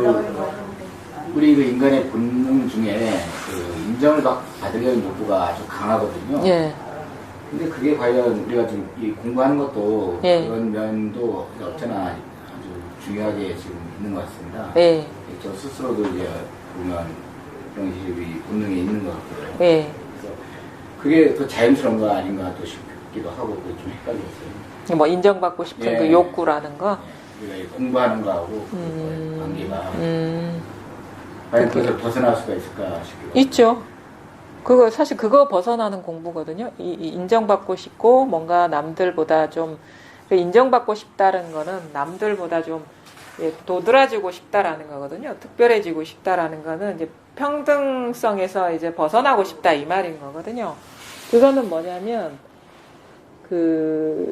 우리 인간의 본능 중에 인정을 받으려는 욕구가 아주 강하거든요. 예. 근데 그게 과연 우리가 지금 공부하는 것도 예. 그런 면도 없잖아 아주 중요하게 지금 있는 것 같습니다. 예. 저 스스로도 이제 보면 그런 식의 본능이 있는 것 같고요. 예. 그래서 그게 더 자연스러운 거 아닌가 또 싶기도 하고 그게 좀 헷갈렸어요. 뭐 인정받고 싶은 예. 그 욕구라는 거. 우리가 공부하는 거하고 관계가 과연 그것을 벗어날 수가 있을까 싶기도 하고. 있죠. 사실 그거 벗어나는 공부거든요. 인정받고 싶고 뭔가 남들보다 좀 인정받고 싶다는 거는 남들보다 좀 도드라지고 싶다라는 거거든요. 특별해지고 싶다라는 거는 이제 평등성에서 이제 벗어나고 싶다 이 말인 거거든요. 그거는 뭐냐면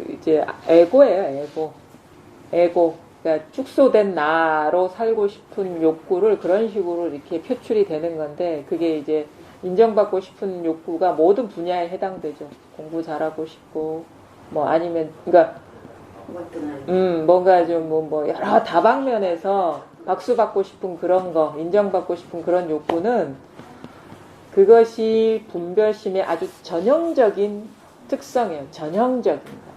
이제 에고예요. 에고. 그러니까 축소된 나로 살고 싶은 욕구를 그런 식으로 이렇게 표출이 되는 건데, 그게 이제 인정받고 싶은 욕구가 모든 분야에 해당되죠. 공부 잘하고 싶고, 뭐 아니면, 그러니까, 뭔가 좀 여러 다방면에서 박수 받고 싶은 그런 거, 인정받고 싶은 그런 욕구는 그것이 분별심의 아주 전형적인 특성이에요. 전형적인 거.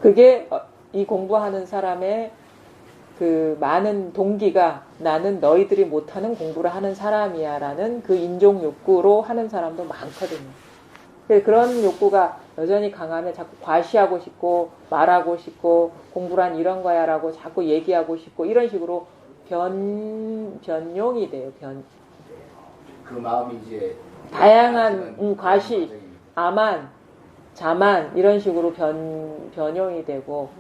그게 이 공부하는 사람의 그 많은 동기가 나는 너희들이 못하는 공부를 하는 사람이야 라는 그 인종 욕구로 하는 사람도 많거든요. 그런 욕구가 여전히 강하면 자꾸 과시하고 싶고 말하고 싶고 공부란 이런 거야 라고 자꾸 얘기하고 싶고 이런 식으로 변용이 돼요. 그 마음이 이제 다양한 과시, 아만, 자만 이런 식으로 변용이 되고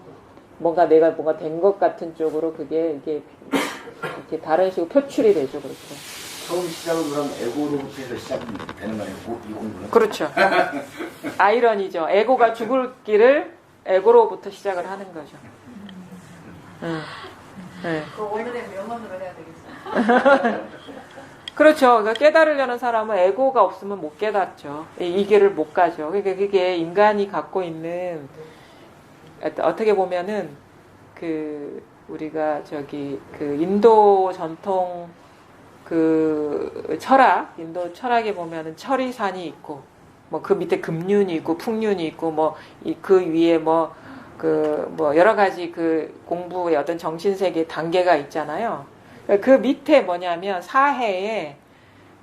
뭔가 내가 뭔가 된 것 같은 쪽으로 그게 이렇게 다른 식으로 표출이 되죠. 그렇게. 처음 시작은 그럼 에고로부터 해서 시작되는 거예요. 이 공부는. 그렇죠. 아이러니죠. 에고가 죽을 길을 에고로부터 시작을 하는 거죠. 네. 그 오늘의 명언으로 해야 되겠어요. 그렇죠. 그러니까 깨달으려는 사람은 에고가 없으면 못 깨닫죠. 이 길을 못 가죠. 그러니까 그게 인간이 갖고 있는 어떻게 보면은 그 우리가 그 인도 전통 그 철학, 인도 철학에 보면은 철이산이 있고 뭐 그 밑에 금륜이 있고 풍륜이 있고 뭐 그 위에 뭐 여러 가지 그 공부의 어떤 정신세계 단계가 있잖아요. 그 밑에 뭐냐면 사해에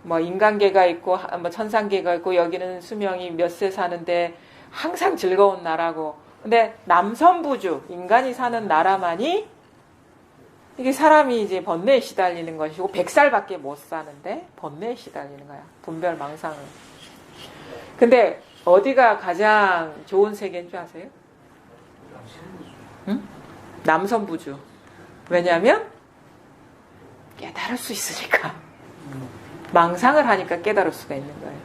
뭐 인간계가 있고 뭐 천상계가 있고 여기는 수명이 몇 세 사는데 항상 즐거운 나라고. 근데 남선부주 인간이 사는 나라만이 이게 사람이 이제 번뇌에 시달리는 것이고 100살밖에 못 사는데 번뇌에 시달리는 거야. 분별 망상을. 근데 어디가 가장 좋은 세계인 줄 아세요? 응? 남선부주. 왜냐하면 깨달을 수 있으니까. 망상을 하니까 깨달을 수가 있는 거예요.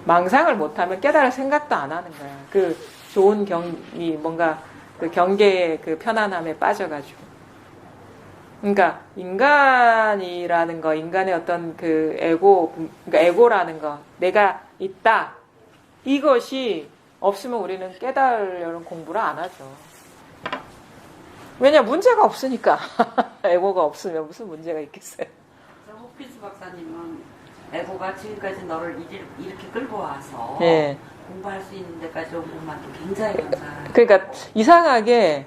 망상을 못하면 깨달을 생각도 안 하는 거야. 그 좋은 뭔가 그 경계의 그 편안함에 빠져가지고. 그러니까 인간이라는 거, 인간의 어떤 그 에고, 그러니까 에고라는 거, 내가 있다. 이것이 없으면 우리는 깨달으려는 공부를 안 하죠. 왜냐 문제가 없으니까. 에고가 없으면 무슨 문제가 있겠어요. 호피스 박사님은 에고가 지금까지 너를 이렇게 끌고 와서 네. 공부할 수 있는 데까지 온 것만도 굉장히 감사해요. 그러니까 이상하게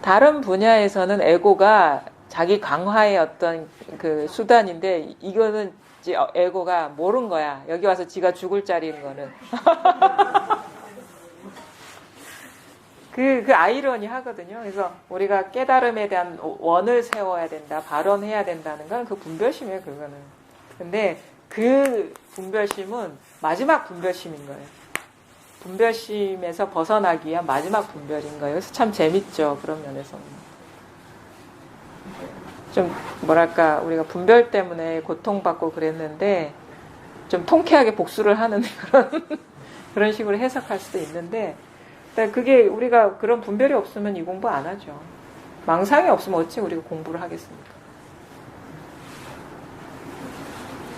다른 분야에서는 에고가 자기 강화의 어떤 그 수단인데 이거는 이제 에고가 모른 거야. 여기 와서 지가 죽을 자리인 거는. 그 아이러니 하거든요. 그래서 우리가 깨달음에 대한 원을 세워야 된다, 발언해야 된다는 건 그 분별심이에요, 그거는. 근데 그 분별심은 마지막 분별심인 거예요. 분별심에서 벗어나기 위한 마지막 분별인 거예요. 그래서 참 재밌죠, 그런 면에서는. 좀 뭐랄까 우리가 분별 때문에 고통받고 그랬는데 좀 통쾌하게 복수를 하는 그런 식으로 해석할 수도 있는데 그게 우리가 그런 분별이 없으면 이 공부 안 하죠. 망상이 없으면 어찌 우리가 공부를 하겠습니까?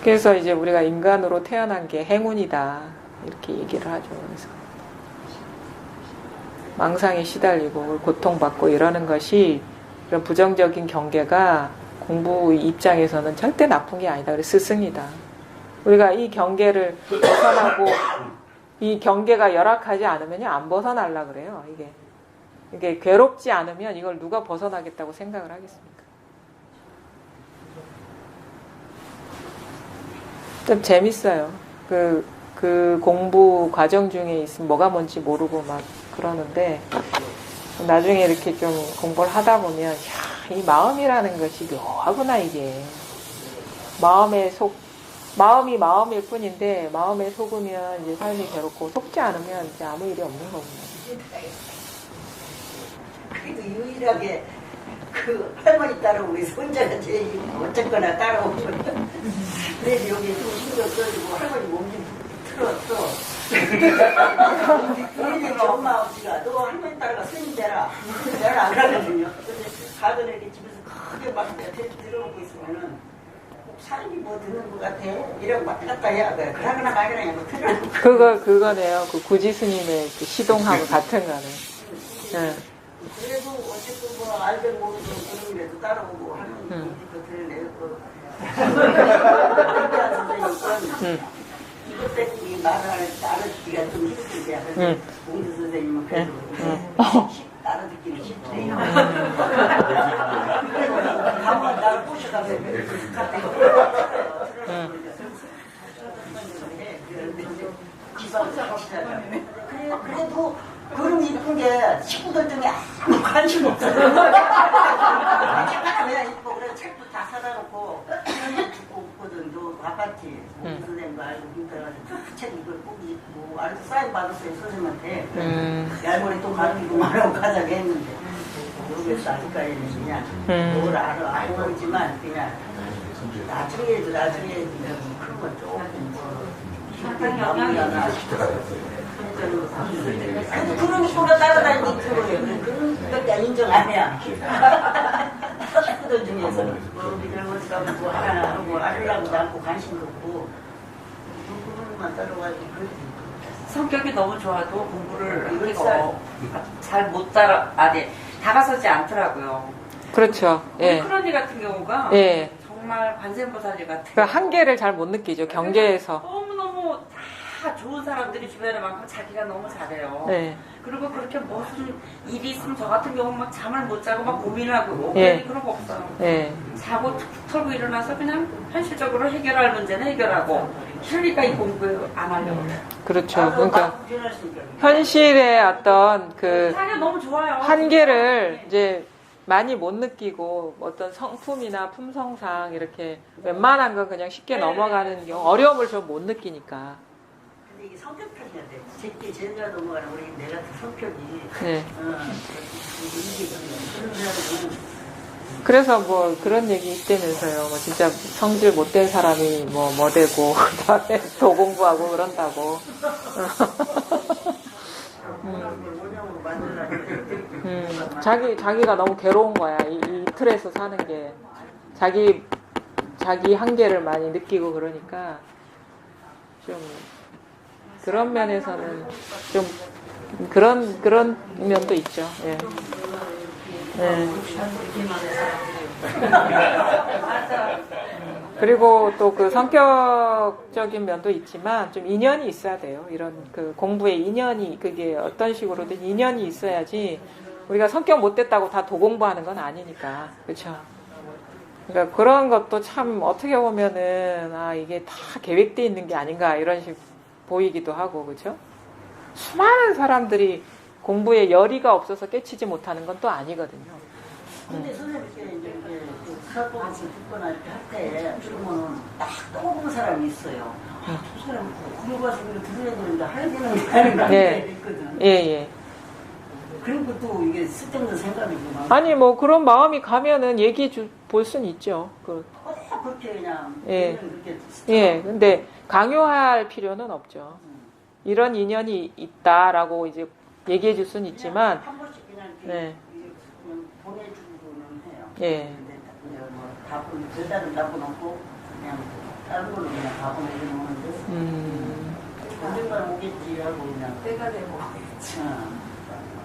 그래서 이제 우리가 인간으로 태어난 게 행운이다 이렇게 얘기를 하죠. 그래서 망상에 시달리고 고통받고 이러는 것이 그런 부정적인 경계가 공부 입장에서는 절대 나쁜 게 아니다. 그래서 스승이다. 우리가 이 경계를 벗어나고 이 경계가 열악하지 않으면 안 벗어나려고 그래요. 이게 괴롭지 않으면 이걸 누가 벗어나겠다고 생각을 하겠습니까? 좀 재밌어요. 그 공부 과정 중에 있으면 뭐가 뭔지 모르고 막 그러는데 나중에 이렇게 좀 공부를 하다 보면 야, 이 마음이라는 것이 묘하구나 이게. 마음이 마음일 뿐인데 마음에 속으면 이제 삶이 괴롭고 속지 않으면 이제 아무 일이 없는 거구나. 그래도 유일하게 그 할머니 따라오고 우리 손자가 제일 어쨌거나 따라오고 그래서 여기 좀 신경 써주고 할머니 몸 좀 틀었어. 우리 엄마 아버지가 너 할머니 따라가 스님 되라. 내가 안 가거든요. 근데 가던 애기 집에서 크게 막 들어오고 있으면은 사람이 뭐 듣는 것 같아. 이러고 왔다 갔다 해야 돼. 그러거나 말거나 뭐 틀어. 그거네요. 그 구지 스님의 그 시동하고 같은 거네. 네. 그래도 어쨌든 뭐 알든 모르든 그런 일에도 따라오고 하는 것도 들으네요. 이것 때문에 말을 알아듣기가 좀 힘들게 하는데 공주 선생님은 그래도 알아듣기는 쉽대. 한번 나를 꼬셔가서 그래도 그런 이쁜 게 친구들 중에 아무 관심 없어요. 그냥 이뻐. 그래서 책도 다 사다 놓고 듣고 있거든. 너 아파트 공주 선생님 알고 힘들어가지고 책 이걸 꼭 읽고 알아서 사인 받았어요 선생님한테. 얄머리 또 가르치고 말하고 가자고 했는데 모르겠어 아직까지는 그냥 뭘 알고 있지만 그냥 나중에 그런 건 조금 상당히 영향이 있나. 그래도 그런 식으로 따라다니고 들어요. 그런 것도 인정 안 해요. 친구들 중에서 그냥 뭐 하나 하고 알으려고 않고 관심도 없고 그런 것만 따라가지고 그러지. 성격이 너무 좋아도 공부를 하기가 잘 못 다가서지 않더라고요. 그렇죠. 우리 예. 큰언니 같은 경우가 예. 정말 관세음보살이 같아요. 그 한계를 잘 못 느끼죠. 경계에서. 너무너무 다 좋은 사람들이 주변에 많고 자기가 너무 잘해요. 네. 그리고 그렇게 무슨 일이 있으면 저 같은 경우는 막 잠을 못 자고 막 고민하고 예. 그런 거 없어요. 예. 자고 툭 털고 일어나서 그냥 현실적으로 해결할 문제는 해결하고 그러니까 이 공부 안 하려고 그래요. 그렇죠. 그러니까 현실의 어떤 그 자기가 너무 좋아요. 한계를 이제 많이 못 느끼고 어떤 성품이나 품성상 이렇게 웬만한 건 그냥 쉽게 넘어가는 경우 어려움을 좀 못 느끼니까. 근데 이게 성격 탓이야 돼. 제게 제가 넘어가는 우리 내가 성격이 네. 이게 그런 사람은 그래서 뭐 그런 얘기 있다면서요. 뭐 진짜 성질 못된 사람이 뭐 되고 그다음에 더 공부하고 그런다고. 자기가 너무 괴로운 거야. 이 틀에서 사는 게 자기 한계를 많이 느끼고 그러니까 좀 그런 면에서는 좀 그런 면도 있죠. 예. 네. 그리고 또 그 성격적인 면도 있지만 좀 인연이 있어야 돼요. 이런 그 공부에 인연이 그게 어떤 식으로든 인연이 있어야지 우리가 성격 못됐다고 다 도공부하는 건 아니니까. 그렇죠? 그러니까 그런 것도 참 어떻게 보면은 이게 다 계획돼 있는 게 아닌가 이런 식 보이기도 하고 그렇죠? 수많은 사람들이 공부에 열의가 없어서 깨치지 못하는 건 또 아니거든요. 근데 선생님께 이제 사법에서 듣거나 이렇게 할 때 그러면은 딱 떠오르는 사람이 있어요. 저 사람 그러고 와서 이거 들어야 되는데 하야 되는 게 아닌가 네. 있거든. 예. 그런 것도 이게 쓸데없는 생각이구만. 아니 뭐 그런 마음이 가면은 얘기해 볼 수는 있죠. 그렇게 그냥 예. 그렇게 예. 근데 강요할 필요는 없죠. 이런 인연이 있다라고 이제 얘기해 줄 수는 있지만 한 번씩 그냥 이렇게 네. 그냥 보내주고는 해요. 예. 근데 뭐 답은 별다른 답은 없고 그냥 다른 걸로 그냥 다 보내주는데 언젠가 오겠지 하고 그냥 때가 되고.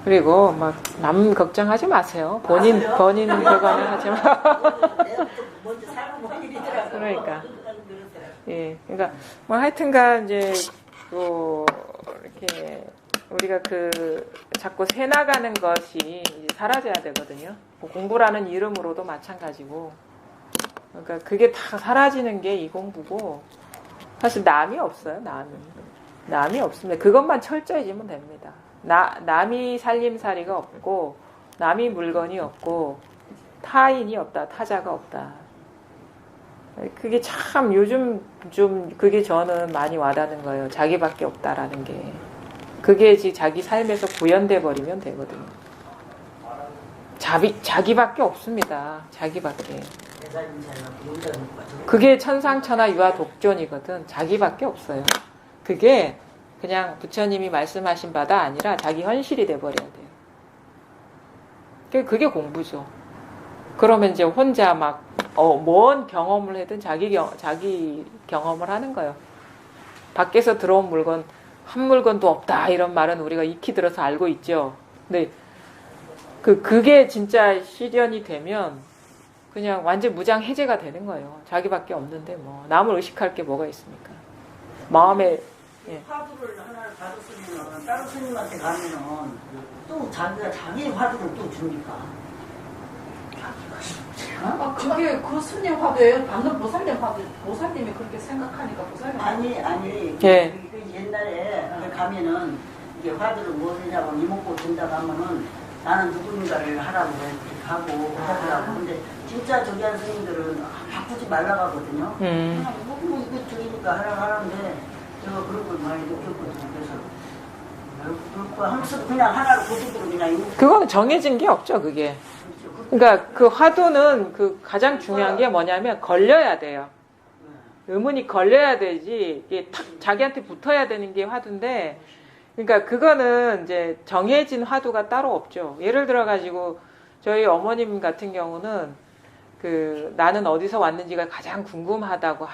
그리고 막 남 걱정하지 마세요. 본인 그거는 하지 마. 내가 먼저 살고 뭐 일이더라고. 그러니까. 예. 그러니까 뭐 하여튼간 이제 또 이렇게 우리가 그 자꾸 새 나가는 것이 이제 사라져야 되거든요. 뭐 공부라는 이름으로도 마찬가지고. 그러니까 그게 다 사라지는 게 이 공부고 사실 남이 없어요. 남이 없습니다. 그것만 철저히 지면 됩니다. 남이 살림살이가 없고 남이 물건이 없고 타인이 없다. 타자가 없다. 그게 참 요즘 좀 그게 저는 많이 와닿는 거예요. 자기밖에 없다라는 게. 그게 자기 삶에서 구현돼 버리면 되거든요. 자기밖에 없습니다. 자기밖에. 그게 천상천하 유아 독존이거든. 자기밖에 없어요. 그게 그냥 부처님이 말씀하신 바가 아니라 자기 현실이 돼버려야 돼요. 그게 공부죠. 그러면 이제 혼자 막 뭔 경험을 하든 자기 경험을 하는 거예요. 밖에서 들어온 물건 한 물건도 없다 이런 말은 우리가 익히 들어서 알고 있죠. 근데 그게 진짜 실현이 되면 그냥 완전 무장 해제가 되는 거예요. 자기밖에 없는데 뭐 남을 의식할 게 뭐가 있습니까? 마음에 예. 화두를 하나를 받았으면 다른 스님한테 가면은 또 자기가 자기 화두를 또 줍니까? 그게 그 스님 화두예요? 방금 보살님 화두, 보살님이 그렇게 생각하니까 보살님 아니 예. 그 옛날에 가면은 이게 화두를 뭐냐고 이목구 준다고 하면은 나는 누구인가를 하라고 이렇게 하고 하더라고. 근데 진짜 저기 한 스님들은 바꾸지 말라고 하거든요. 그냥 뭐 이거 저기니까 하라는데 제가 그런 걸 많이 느꼈거든요. 그래서 그렇고 항상 그냥 하나를 고집으로 그냥 이목구 그거는 정해진 게 없죠, 그게. 그러니까 그 화두는 그 가장 중요한 게 뭐냐면 걸려야 돼요. 의문이 걸려야 되지 이게 탁 자기한테 붙어야 되는 게 화두인데, 그러니까 그거는 이제 정해진 화두가 따로 없죠. 예를 들어 가지고 저희 어머님 같은 경우는 그 나는 어디서 왔는지가 가장 궁금하다고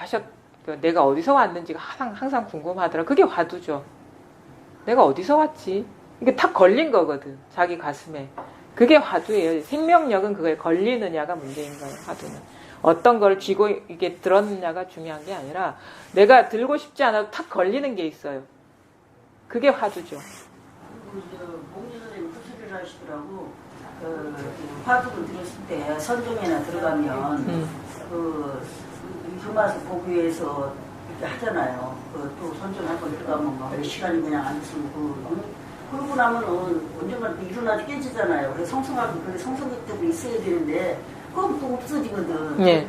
내가 어디서 왔는지가 항상 궁금하더라. 그게 화두죠. 내가 어디서 왔지? 이게 탁 걸린 거거든, 자기 가슴에. 그게 화두예요. 생명력은 그거에 걸리느냐가 문제인 거예요, 화두는. 어떤 걸 쥐고 이게 들었느냐가 중요한 게 아니라 내가 들고 싶지 않아도 탁 걸리는 게 있어요. 그게 화두죠. 봉지 선생님 그 소리를 하시더라고. 그 화두를 들었을 때 선종에나 들어가면 그 맛을 보기 위해서 이렇게 하잖아요. 또 선종 한 번 들어가면 몇 시간이 그냥 앉으면 그러고 나면은 언젠가 일어나서 깨지잖아요. 그래서 성성하고 그게 성성격도 있어야 되는데 그럼 또 없어지거든. 예.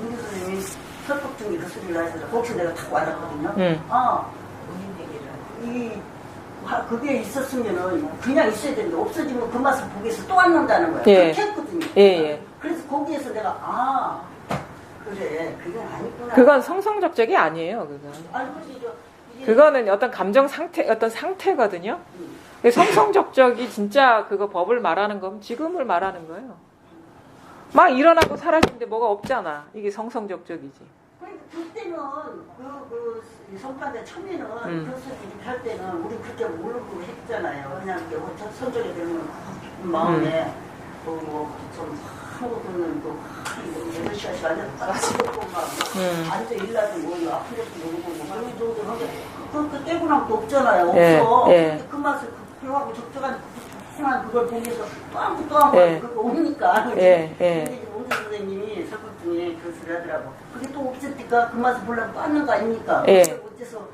문규 선생님이 설법 중에 그 소리를 하시더라고. 거기서 내가 탁 와닿거든요. 그게 있었으면은 그냥 있어야 되는데 없어지면 그 맛을 보기 위해서 또 앉는다는 거야. 예. 그렇게 했거든요. 예. 그래서 거기에서 내가 그래 그건 아니구나. 그건 성성적적이 아니에요, 그건. 아니 그렇지 그거는 어떤 감정 상태, 어떤 상태거든요. 성성적적이 진짜 그거 법을 말하는 거면 지금을 말하는 거예요. 막 일어나고 사라지는데 뭐가 없잖아. 이게 성성적적이지. 그때는 그 성판대 처음에는 그것을 이렇게 할 때는 우리 그렇게 모르고 했잖아요. 그냥 이렇게 선적이 되는 마음에 좀 하고 그러면 또 8시간씩 앉았고 막 앉아 일나도 뭐 아픈 것도 모르고 뭐 그런 정도 하게 그 떼고 나면 또 없잖아요. 없어. 그 맛을 그하고 적적한 조그만 그걸 보면서 또 한 번 그거 오니까. 근데 이제 원수 선생님이 설법 중에 그 소리 하더라고. 그게 또 없었니까 그 맛을 보려고 또 앉는 거 아닙니까? 어째서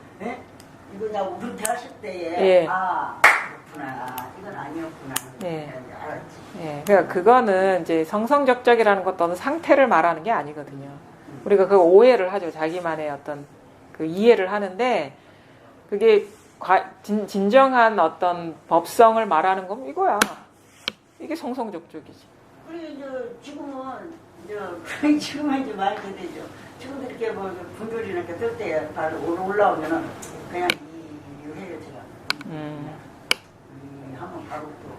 이거냐고 그렇게 하실 때에 그렇구나. 이건 아니었구나. 알았지. 그러니까 그거는 이제 성성적적이라는 것도 어느 상태를 말하는 게 아니거든요. 우리가 그 오해를 하죠. 자기만의 어떤 그 이해를 하는데 그게 진정한 어떤 법성을 말하는 건 이거야. 이게 성성적적이지. 그리고 이제 지금은 이제 말이 되죠. 지금도 이렇게 뭐 분별이나 이렇게 뜰 때 올라오면은 그냥 이 해요 제가. 한번 바로 또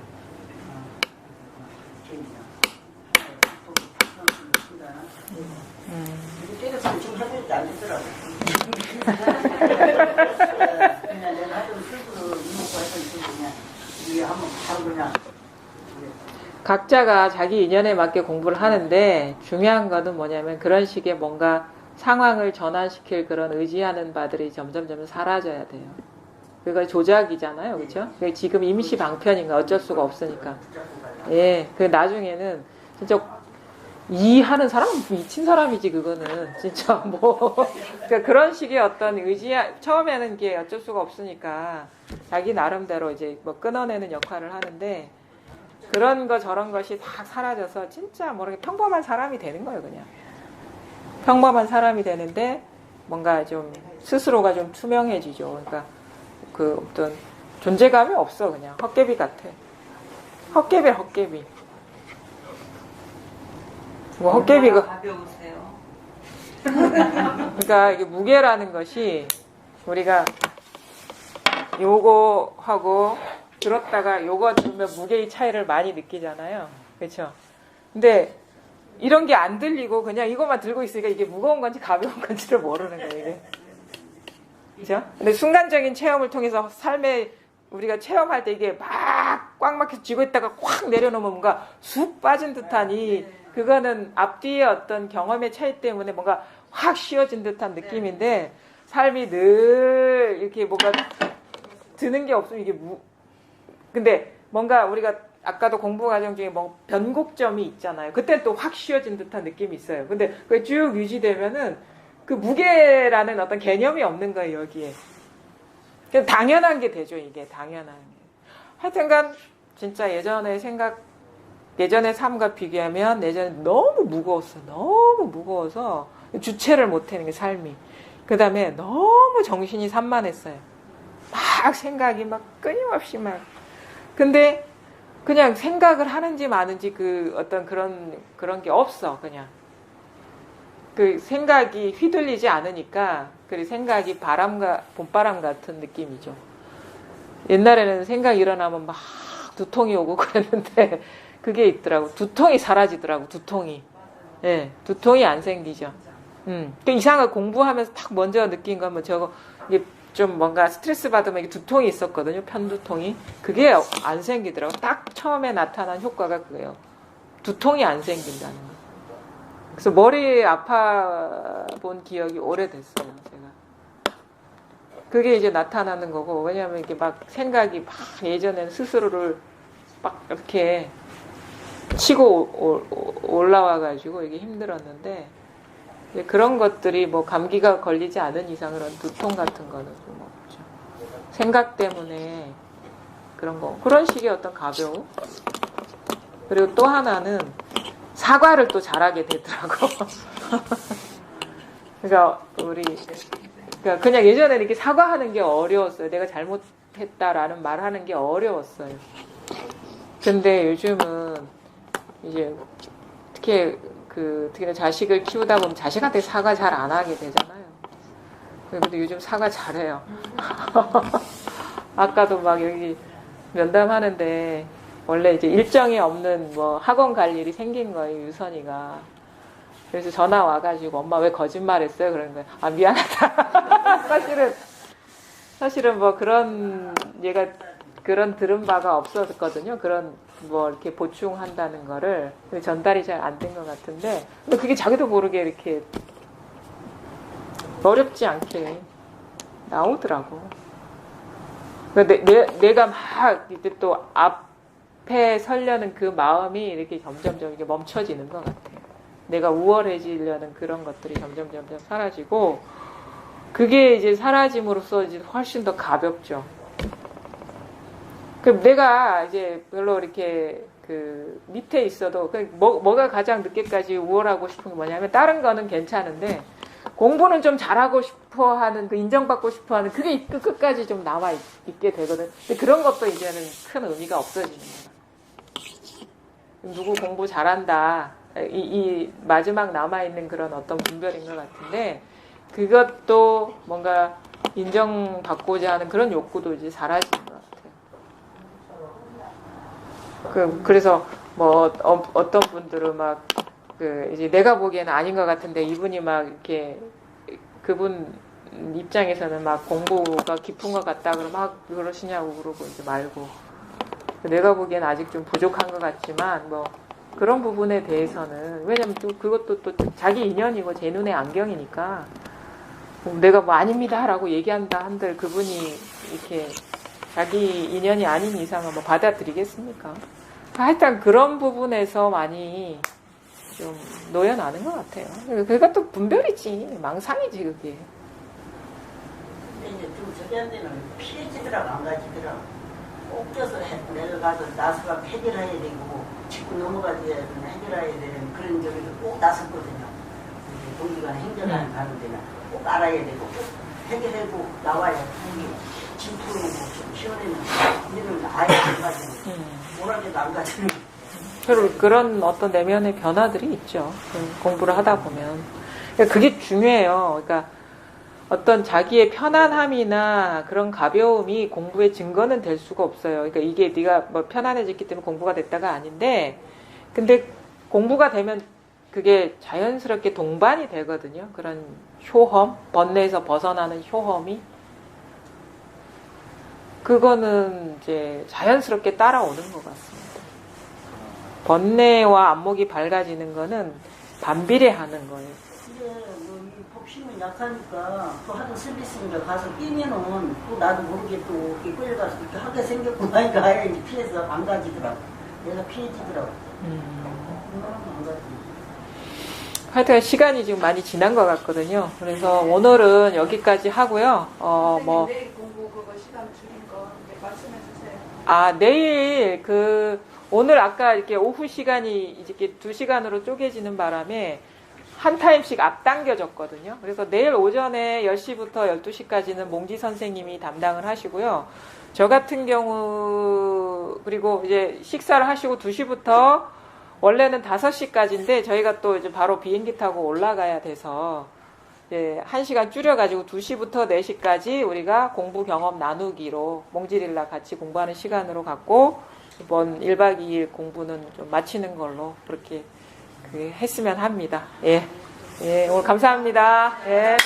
때려서 지금 해보니까 안 되더라고. 그냥 내가 하던 술도 이먹고 했던 술 그냥 이게 한번 바로 그냥. 각자가 자기 인연에 맞게 공부를 하는데 중요한 거는 뭐냐면 그런 식의 뭔가 상황을 전환시킬 그런 의지하는 바들이 점점 사라져야 돼요. 그거 조작이잖아요, 그렇죠? 지금 임시 방편인가 어쩔 수가 없으니까. 그 나중에는 진짜 이해하는 사람은 미친 사람이지 그거는 진짜 그러니까 그런 식의 어떤 처음에는 이게 어쩔 수가 없으니까 자기 나름대로 이제 뭐 끊어내는 역할을 하는데 그런 거 저런 것이 다 사라져서 진짜 모르게 평범한 사람이 되는 거예요, 그냥. 평범한 사람이 되는데 뭔가 좀 스스로가 좀 투명해지죠. 그러니까 그 어떤 존재감이 없어, 그냥 헛개비 같아. 헛개비. 뭐 헛개비가 가벼우세요. 그러니까 이게 무게라는 것이 우리가 요거 하고 들었다가 요거 들으면 무게의 차이를 많이 느끼잖아요. 그렇죠? 근데 이런 게 안 들리고 그냥 이것만 들고 있으니까 이게 무거운 건지 가벼운 건지를 모르는 거예요, 이게. 그렇죠? 근데 순간적인 체험을 통해서 삶에 우리가 체험할 때 이게 막 꽉 막혀 쥐고 있다가 확 내려놓으면 뭔가 쑥 빠진 듯한 그거는 앞뒤의 어떤 경험의 차이 때문에 뭔가 확 쉬어진 듯한 느낌인데 삶이 늘 이렇게 뭐가 드는 게 없으면 이게 근데 뭔가 우리가 아까도 공부 과정 중에 뭐 변곡점이 있잖아요. 그때 또 확 쉬어진 듯한 느낌이 있어요. 근데 그게 쭉 유지되면은 그 무게라는 어떤 개념이 없는 거예요, 여기에. 그냥 당연한 게 되죠, 이게. 당연한 게. 하여튼간 진짜 예전의 삶과 비교하면 예전에 너무 무거워서 주체를 못하는 게 삶이. 그 다음에 너무 정신이 산만했어요. 막 생각이 막 끊임없이 막. 근데 그냥 생각을 하는지 마는지 그 어떤 그런 게 없어, 그냥. 그 생각이 휘둘리지 않으니까, 그 생각이 봄바람 같은 느낌이죠. 옛날에는 생각 일어나면 막 두통이 오고 그랬는데, 그게 있더라고. 두통이 사라지더라고, 두통이. 예, 두통이 안 생기죠. 그 이상하게 공부하면서 딱 먼저 느낀 건 이게 좀 뭔가 스트레스 받으면 이게 두통이 있었거든요. 편두통이. 그게 안 생기더라고요. 딱 처음에 나타난 효과가 그거예요. 두통이 안 생긴다는 거. 그래서 머리 아파 본 기억이 오래됐어요. 제가. 그게 이제 나타나는 거고. 왜냐하면 이게 막 생각이 막 예전에는 스스로를 막 이렇게 치고 올라와가지고 이게 힘들었는데 그런 것들이 뭐 감기가 걸리지 않은 이상 그런 두통 같은 거는 좀 없죠. 생각 때문에 그런 식의 어떤 가벼움. 그리고 또 하나는 사과를 또 잘하게 되더라고. 그러니까 그냥 예전에 이렇게 사과하는 게 어려웠어요. 내가 잘못했다라는 말하는 게 어려웠어요. 근데 요즘은 이제 특히나 자식을 키우다 보면 자식한테 사과 잘 안 하게 되잖아요. 근데 요즘 사과 잘해요. 아까도 막 여기 면담하는데 원래 이제 일정이 없는 뭐 학원 갈 일이 생긴 거예요, 유선이가. 그래서 전화 와가지고 엄마 왜 거짓말했어요? 그러는 거예요. 아, 미안하다. 사실은 뭐 얘가 그런 들은 바가 없었거든요. 그런 뭐 이렇게 보충한다는 거를 전달이 잘 안 된 것 같은데, 근데 그게 자기도 모르게 이렇게 어렵지 않게 나오더라고. 내가 막 이제 또 앞에 서려는 그 마음이 이렇게 점점점 이렇게 멈춰지는 것 같아요. 내가 우월해지려는 그런 것들이 점점 사라지고, 그게 이제 사라짐으로써 이제 훨씬 더 가볍죠. 내가 이제 별로 이렇게 밑에 있어도 뭐가 가장 늦게까지 우월하고 싶은 게 뭐냐면, 다른 거는 괜찮은데 공부는 좀 잘하고 싶어 하는, 인정받고 싶어 하는 그게 끝까지 좀 남아 있게 되거든. 근데 그런 것도 이제는 큰 의미가 없어지는 거야. 누구 공부 잘한다, 이 마지막 남아있는 그런 어떤 분별인 것 같은데, 그것도 뭔가 인정받고자 하는 그런 욕구도 이제 사라지는 것 같아요. 그래서 뭐 어떤 분들은 막 이제 내가 보기에는 아닌 것 같은데, 이분이 막 이렇게 그분 입장에서는 막 공부가 깊은 것 같다 그러면 막 그러시냐고 그러고 이제 말고, 내가 보기에는 아직 좀 부족한 것 같지만 뭐 그런 부분에 대해서는, 왜냐면 또 그것도 또 자기 인연이고 제 눈의 안경이니까, 내가 뭐 아닙니다라고 얘기한다 한들 그분이 이렇게 자기 인연이 아닌 이상은 뭐 받아들이겠습니까? 하여튼 그런 부분에서 많이 좀 놓여나는 것 같아요. 그것도 분별이지, 망상이지 그게. 근데 이제 좀 저기한테는 피해지더라고, 안 가지더라고. 꼭 껴서 내려가서 나서가 해결해야 되고, 짚고 넘어가야 해결해야 되는 그런 점에서 꼭 나섰거든요. 동기간에 행정하는 가는 데는 꼭 알아야 되고, 꼭 해결하고 나와야 동기 짚고 좀 시원해는 일을 아예 안 가지고, 뭐라도 안 가지는. 그런 어떤 내면의 변화들이 있죠. 공부를 하다 보면. 그게 중요해요. 그러니까 어떤 자기의 편안함이나 그런 가벼움이 공부의 증거는 될 수가 없어요. 그러니까 이게 네가 뭐 편안해졌기 때문에 공부가 됐다가 아닌데, 근데 공부가 되면 그게 자연스럽게 동반이 되거든요. 그런 효험, 번뇌에서 벗어나는 효험이. 그거는 이제 자연스럽게 따라오는 것 같습니다. 번뇌와 안목이 밝아지는 거는 반비례하는 거예요. 근데 뭐이 피면 약하니까 또 하도 슬리스니까 가서 끼면은 또 나도 모르게 또 이렇게 끌려가서 이렇게 하게 생겼구나. 그러니까 이제 피해서 안 가지더라고. 얘가 피해지더라고. 안 가지. 하여튼 시간이 지금 많이 지난 것 같거든요. 그래서 오늘은 여기까지 하고요. 선생님, 내일 공부 그거 시간 줄인 거 이제 말씀해 주세요. 내일 오늘 아까 이렇게 오후 시간이 이렇게 2시간으로 쪼개지는 바람에 한 타임씩 앞당겨졌거든요. 그래서 내일 오전에 10시부터 12시까지는 몽지 선생님이 담당을 하시고요. 저 같은 경우, 그리고 이제 식사를 하시고 2시부터 원래는 5시까지인데 저희가 또 이제 바로 비행기 타고 올라가야 돼서 이제 1시간 줄여가지고 2시부터 4시까지 우리가 공부 경험 나누기로 몽지릴라 같이 공부하는 시간으로 갖고 이번 1박 2일 공부는 좀 마치는 걸로 그렇게 했으면 합니다. 예. 예, 오늘 감사합니다. 예.